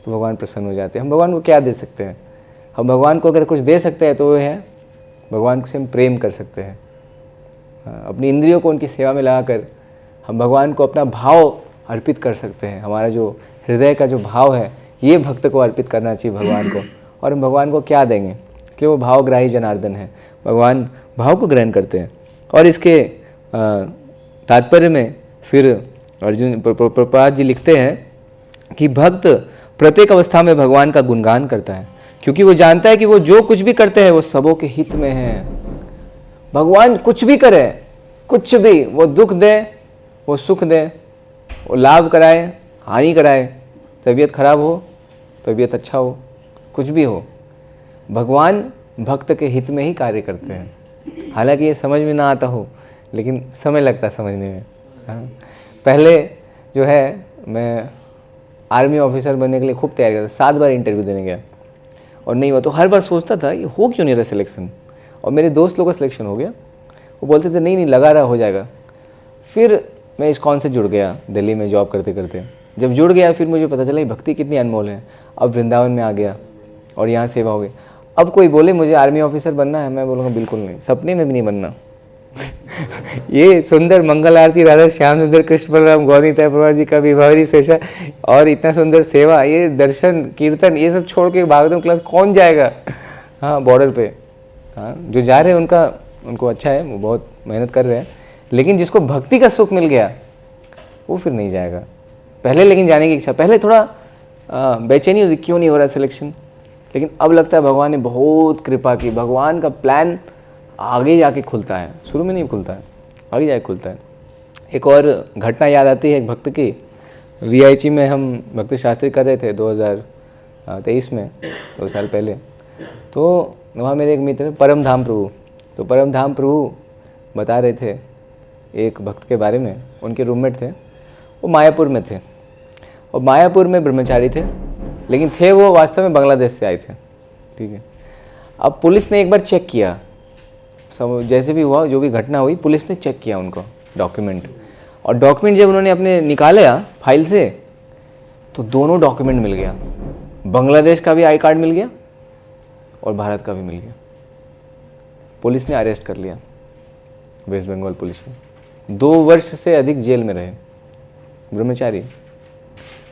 B: तो भगवान प्रसन्न हो जाते हैं। हम भगवान को क्या दे सकते हैं? हम भगवान को अगर कुछ दे सकते हैं तो वो है भगवान से हम प्रेम कर सकते हैं। अपनी इंद्रियों को उनकी सेवा में लगाकर हम भगवान को अपना भाव अर्पित कर सकते हैं। हमारा जो हृदय का जो भाव है ये भक्त को अर्पित करना चाहिए भगवान को। और हम भगवान को क्या देंगे, इसलिए वो भावग्राही जनार्दन है, भगवान भाव को ग्रहण करते हैं। और इसके तात्पर्य में फिर अर्जुन प्रभुपाद जी लिखते हैं कि भक्त प्रत्येक अवस्था में भगवान का गुणगान करता है, क्योंकि वो जानता है कि वो जो कुछ भी करते हैं वो सबों के हित में है। भगवान कुछ भी करे, कुछ भी, वो दुख दे, वो सुख दे, वो लाभ कराए, हानि कराए, तबीयत खराब हो, तबीयत अच्छा हो, कुछ भी हो, भगवान भक्त के हित में ही कार्य करते हैं। हालांकि ये समझ में ना आता हो, लेकिन समय लगता है समझने में। हाँ, पहले जो है मैं आर्मी ऑफिसर बनने के लिए खूब तैयारी करता, 7 बार इंटरव्यू देने गया और नहीं हुआ। तो हर बार सोचता था ये हो क्यों नहीं रहा सिलेक्शन, और मेरे दोस्त लोगों का सिलेक्शन हो गया। वो बोलते थे नहीं लगा रहा, हो जाएगा। फिर मैं इस्कॉन से जुड़ गया दिल्ली में जॉब करते करते। जब जुड़ गया फिर मुझे पता चला ये भक्ति कितनी अनमोल है। अब वृंदावन में आ गया और यहाँ सेवा हो गई। अब कोई बोले मुझे आर्मी ऑफिसर बनना है, मैं बोलूँगा बिल्कुल नहीं, सपने में भी नहीं बनना। ये सुंदर मंगल आरती राधा श्याम सुंदर कृष्ण बलराम गौरी तय प्रभा जी का विभावरी शेषा और इतना सुंदर सेवा, ये दर्शन कीर्तन, ये सब छोड़ के भागवतम क्लास कौन जाएगा। हाँ, बॉर्डर पे, हाँ, जो जा रहे हैं उनको अच्छा है, वो बहुत मेहनत कर रहे हैं, लेकिन जिसको भक्ति का सुख मिल गया वो फिर नहीं जाएगा। पहले लेकिन जाने की इच्छा, पहले थोड़ा बेचैनी होती क्यों नहीं हो रहा सिलेक्शन, लेकिन अब लगता है भगवान ने बहुत कृपा की, भगवान का प्लान आगे जाके खुलता है, शुरू में नहीं खुलता है, आगे जाके खुलता है। एक और घटना याद आती है एक भक्त की। वीआईची में हम भक्ति शास्त्री कर रहे थे 2023 में, 2 साल पहले। तो वहाँ मेरे एक मित्र परम धाम प्रभु, तो परम धाम प्रभु बता रहे थे एक भक्त के बारे में। उनके रूममेट थे, वो मायापुर में थे, और मायापुर में ब्रह्मचारी थे, लेकिन थे वो वास्तव में बांग्लादेश से आए थे। ठीक है, अब पुलिस ने एक बार चेक किया, सब जैसे भी हुआ, जो भी घटना हुई, पुलिस ने चेक किया उनको डॉक्यूमेंट, और डॉक्यूमेंट जब उन्होंने अपने निकाला फाइल से, तो दोनों डॉक्यूमेंट मिल गया, बांग्लादेश का भी आई कार्ड मिल गया और भारत का भी मिल गया। पुलिस ने अरेस्ट कर लिया, वेस्ट बंगाल पुलिस ने। 2 वर्ष से अधिक जेल में रहे ब्रह्मचारी।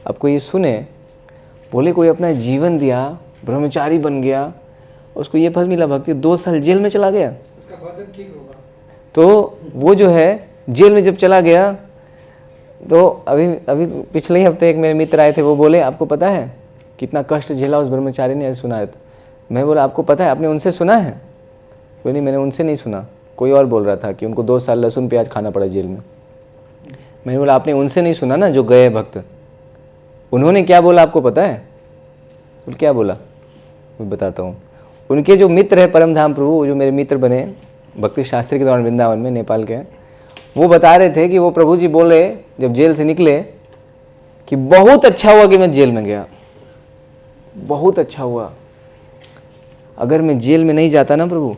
B: अब कोई ये सुने, बोले कोई अपना जीवन दिया, ब्रह्मचारी बन गया, उसको ये फल मिला भक्ति, 2 साल जेल में चला गया, उसका बदन ठीक होगा। तो वो जो है जेल में जब चला गया, तो अभी पिछले ही हफ्ते एक मेरे मित्र आए थे, वो बोले आपको पता है कितना कष्ट झेला उस ब्रह्मचारी ने, ऐसे सुना था। मैं बोला आपको पता है, आपने उनसे सुना है? बोले नहीं, मैंने उनसे नहीं सुना, कोई और बोल रहा था कि उनको 2 साल लहसुन प्याज खाना पड़ा जेल में। मैंने बोला आपने उनसे नहीं सुना ना जो गए भक्त, उन्होंने क्या बोला आपको पता है? बोले क्या बोला, मैं बताता हूँ। उनके जो मित्र है परम धाम प्रभु, जो मेरे मित्र बने भक्ति शास्त्री के दौरान वृंदावन में, नेपाल के, वो बता रहे थे कि वो प्रभु जी बोले जब जेल से निकले कि बहुत अच्छा हुआ कि मैं जेल में गया, बहुत अच्छा हुआ। अगर मैं जेल में नहीं जाता ना प्रभु,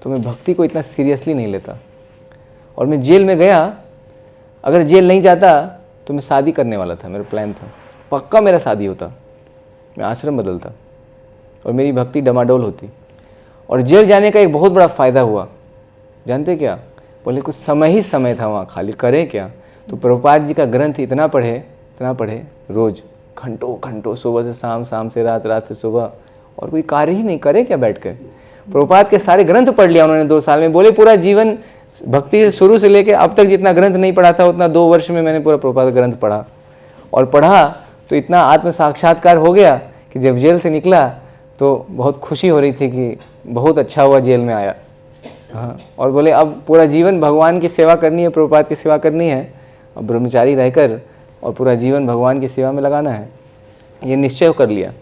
B: तो मैं भक्ति को इतना सीरियसली नहीं लेता। और मैं जेल में गया, अगर जेल नहीं जाता तो मैं शादी करने वाला था, मेरा प्लान था, पक्का मेरा शादी होता, मैं आश्रम बदलता और मेरी भक्ति डमाडोल होती। और जेल जाने का एक बहुत बड़ा फ़ायदा हुआ, जानते क्या? बोले कुछ समय ही समय था वहाँ, खाली करें क्या? तो प्रभुपाद जी का ग्रंथ इतना पढ़े रोज़, घंटों घंटों, सुबह से शाम, शाम से रात, रात से सुबह, और कोई कार्य ही नहीं, करे क्या बैठ कर? प्रभुपाद के सारे ग्रंथ पढ़ लिया उन्होंने 2 साल में। बोले पूरा जीवन भक्ति से शुरू से लेके अब तक जितना ग्रंथ नहीं पढ़ा था उतना 2 वर्ष में मैंने पूरा प्रभुपाद ग्रंथ पढ़ा। और पढ़ा तो इतना आत्म साक्षात्कार हो गया कि जब जेल से निकला तो बहुत खुशी हो रही थी कि बहुत अच्छा हुआ जेल में आया। हाँ, और बोले अब पूरा जीवन भगवान की सेवा करनी है, प्रभुपाद की सेवा करनी है, अब ब्रह्मचारी रहकर और पूरा जीवन भगवान की सेवा में लगाना है, ये निश्चय कर लिया।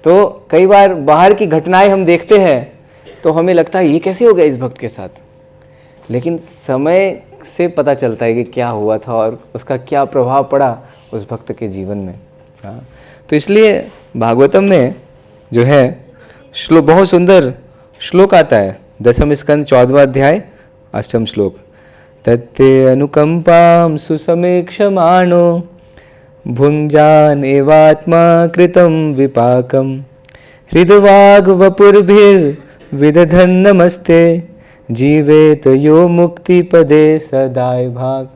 B: तो कई बार बाहर की घटनाएं हम देखते हैं तो हमें लगता है ये कैसे हो गया इस भक्त के साथ, लेकिन समय से पता चलता है कि क्या हुआ था और उसका क्या प्रभाव पड़ा उस भक्त के जीवन में। हाँ, तो इसलिए भागवतम में जो है बहुत सुंदर श्लोक आता है, 10वें स्कंद 14वां अध्याय 8वां श्लोक। तत्ते अनुकंपां सुसमीक्षमाणो भुञ्जान एवात्मा कृतं विपाकम हृदवाग वपुर्भिर्विदधन् नमस्ते जीवेत यो मुक्ति पदे सदाय भाग।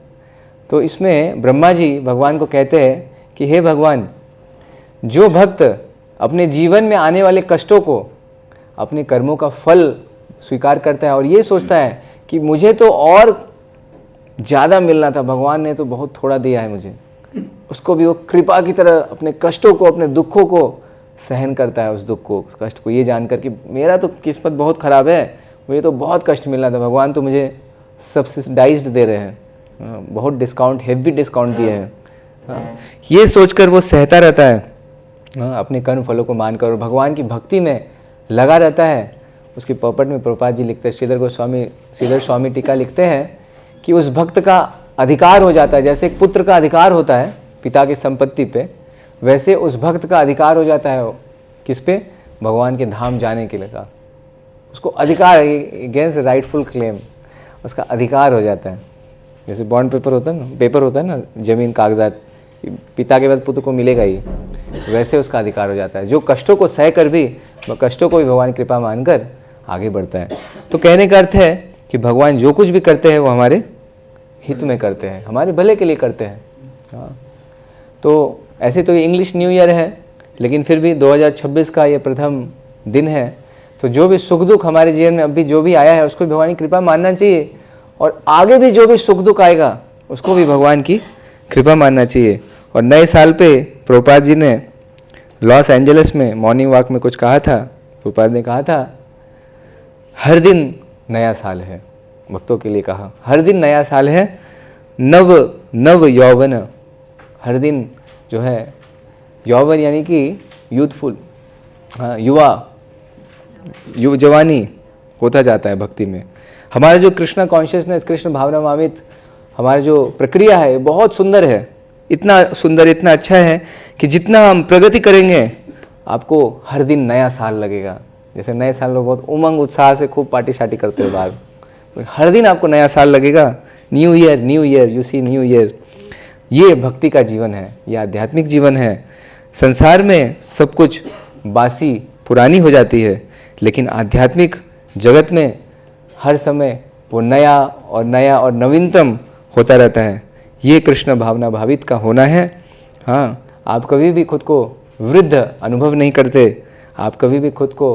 B: तो इसमें ब्रह्मा जी भगवान को कहते हैं कि हे भगवान, जो भक्त अपने जीवन में आने वाले कष्टों को अपने कर्मों का फल स्वीकार करता है और ये सोचता है कि मुझे तो और ज़्यादा मिलना था, भगवान ने तो बहुत थोड़ा दिया है मुझे, उसको भी वो कृपा की तरह अपने कष्टों को, अपने दुखों को सहन करता है, उस दुख को, उस कष्ट को, ये जानकर कि मेरा तो किस्मत बहुत ख़राब है, मुझे तो बहुत कष्ट मिलना था, भगवान तो मुझे सब्सिडाइज्ड दे रहे हैं, बहुत डिस्काउंट, हेवी डिस्काउंट दिए हैं। ये सोचकर वो सहता रहता है, अपने कर्म फलों को मानकर, और भगवान की भक्ति में लगा रहता है। उसकी पॉपट में प्रभुपाद जी लिखते हैं, श्रीधर स्वामी टीका लिखते हैं कि उस भक्त का अधिकार हो जाता है, जैसे एक पुत्र का अधिकार होता है पिता की संपत्ति पे, वैसे उस भक्त का अधिकार हो जाता है किस पे, भगवान के धाम जाने के लिए का उसको अधिकार, अगेंस्ट राइटफुल क्लेम, उसका अधिकार हो जाता है। जैसे बॉन्ड पेपर होता है ना, जमीन कागजात, पिता के बाद पुत्र को मिलेगा ही, वैसे उसका अधिकार हो जाता है, जो कष्टों को सह कर भी, कष्टों को भी भगवान की कृपा मानकर आगे बढ़ता है। तो कहने का अर्थ है कि भगवान जो कुछ भी करते हैं वो हमारे हित में करते हैं, हमारे भले के लिए करते हैं। हाँ, तो ऐसे तो इंग्लिश न्यू ईयर है, लेकिन फिर भी 2026 का ये प्रथम दिन है, तो जो भी सुख दुख हमारे जीवन में अभी जो भी आया है उसको भगवान की कृपा मानना चाहिए, और आगे भी जो भी सुख दुख आएगा उसको भी भगवान की कृपा मानना चाहिए। और नए साल पे प्रभुपाद जी ने लॉस एंजलिस में मॉर्निंग वॉक में कुछ कहा था, प्रभुपाद ने कहा था, हर दिन नया साल है, भक्तों के लिए कहा, हर दिन नया साल है, नव नव यौवन, हर दिन जो है यौवन यानी कि यूथफुल, जवानी होता जाता है भक्ति में। हमारा जो कृष्णा कॉन्शियसनेस, कृष्ण भावना मामित हमारा जो प्रक्रिया है बहुत सुंदर है, इतना सुंदर, इतना अच्छा है कि जितना हम प्रगति करेंगे आपको हर दिन नया साल लगेगा। जैसे नए साल लोग बहुत उमंग उत्साह से खूब पार्टी शार्टी करते हैं बाहर, हर दिन आपको नया साल लगेगा, new year, you see new year. ये भक्ति का जीवन है, ये आध्यात्मिक जीवन है। संसार में सब कुछ बासी पुरानी हो जाती है, लेकिन आध्यात्मिक जगत में हर समय वो नया और नवीनतम होता रहता है। ये कृष्ण भावना भावित का होना है। हाँ, आप कभी भी खुद को वृद्ध अनुभव नहीं करते, आप कभी भी खुद को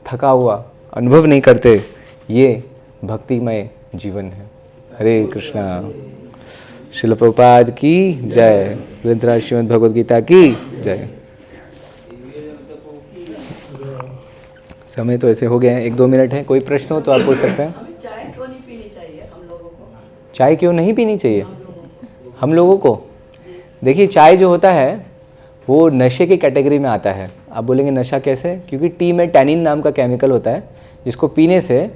B: थका हुआ अनुभव नहीं करते, ये भक्तिमय जीवन है। हरे कृष्णा। श्रील प्रभुपाद की जय। ग्रंथराज श्रीमद् भगवद गीता की जय। समय तो ऐसे हो गए हैं, 1-2 मिनट है, कोई प्रश्न हो तो आप पूछ सकते हैं।
C: चाय क्यों नहीं पीनी चाहिए हम लोगों को?
B: चाय क्यों नहीं पीनी चाहिए हम लोगों को? देखिए, चाय जो होता है वो नशे की कैटेगरी में आता है। आप बोलेंगे नशा कैसे? क्योंकि टी में टैनिन नाम का केमिकल होता है, जिसको पीने से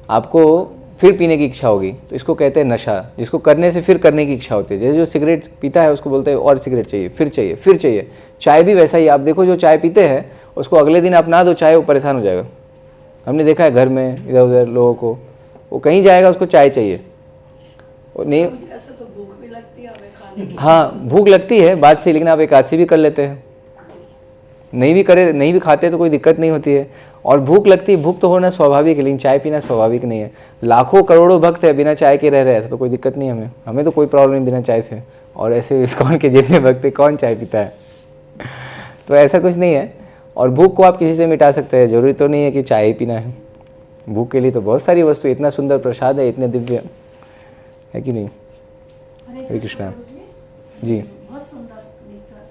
B: आपको फिर पीने की इच्छा होगी, तो इसको कहते हैं नशा। जिसको करने से फिर करने की इच्छा होती है, जैसे जो सिगरेट पीता है उसको बोलते हैं और सिगरेट चाहिए, फिर चाहिए, फिर चाहिए। चाय भी वैसा ही, आप देखो जो चाय पीते हैं उसको अगले दिन आप ना दो चाय, वो परेशान हो जाएगा। हमने देखा है घर में इधर उधर लोगों को, वो कहीं जाएगा उसको चाय चाहिए, और नहीं
C: ऐसे तो भूख भी लगती है हमें खाने की।
B: हाँ, भूख लगती है बात से, लेकिन आप एकादशी भी कर लेते हैं, नहीं भी खाते तो कोई दिक्कत नहीं होती है। और भूख लगती है, भूख तो होना स्वाभाविक है, लेकिन चाय पीना स्वाभाविक नहीं है। लाखों करोड़ों भक्त है बिना चाय के रह रहे हैं, ऐसा तो कोई दिक्कत नहीं हमें तो कोई प्रॉब्लम नहीं बिना चाय से। और ऐसे इस्कॉन के जितने भक्त है कौन चाय पीता है? तो ऐसा कुछ नहीं है। और भूख को आप किसी से मिटा सकते हैं, जरूरी तो नहीं है कि चाय ही पीना है। भूख के लिए तो बहुत सारी वस्तु, इतना सुंदर प्रसाद है, इतने दिव्य है कि नहीं। हरे कृष्णा जी।
D: बहुत सुंदर नेचर,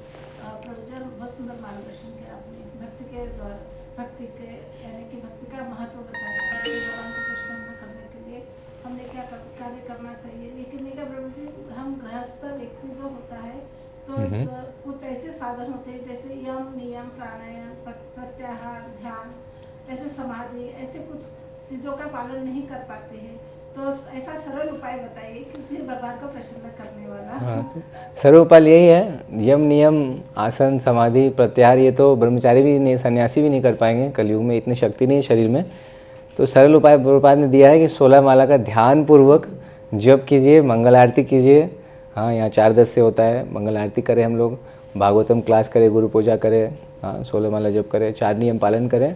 D: प्रवचन बहुत सुंदर मार्गदर्शन किया आपने भक्ति के द्वारा, भक्ति के यानी कि भक्ति का महत्व बताया, भगवान को प्रसन्न करने के लिए हमने क्या कार्य करना चाहिए। लेकिन देखा प्रभु जी, हम गृहस्थ व्यक्ति जो होता है तो कुछ ऐसे साधन होते हैं जैसे यम नियम प्राणायाम प्रत्याहार ध्यान, ऐसे समाधि, ऐसे कुछ चीज़ों का पालन नहीं कर पाते हैं, तो ऐसा सरल उपाय बताइए कि भगवान को प्रसन्न करने वाला।
B: हाँ, तो सरल उपाय यही है, यम नियम आसन समाधि प्रत्याहार। ये तो ब्रह्मचारी भी नहीं, सन्यासी भी नहीं कर पाएंगे, कलयुग में इतनी शक्ति नहीं है शरीर में। तो सरल उपाय प्रभुपाद ने दिया है कि 16 माला का ध्यान पूर्वक जप कीजिए, मंगल आरती कीजिए। हाँ, यहाँ 4:10 से होता है, मंगल आरती करें हम लोग, भागवतम क्लास करें, गुरु पूजा करें, हाँ 16 माला जप करें, 4 नियम पालन करें,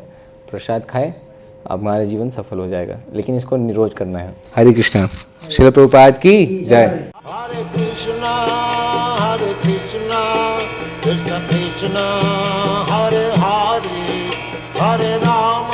B: प्रसाद खाएं, अब हमारा जीवन सफल हो जाएगा। लेकिन इसको रोज करना है। हरे कृष्णा। श्रील प्रभुपाद की जय।
E: हरे कृष्णा कृष्ण हरे हरे हरे राम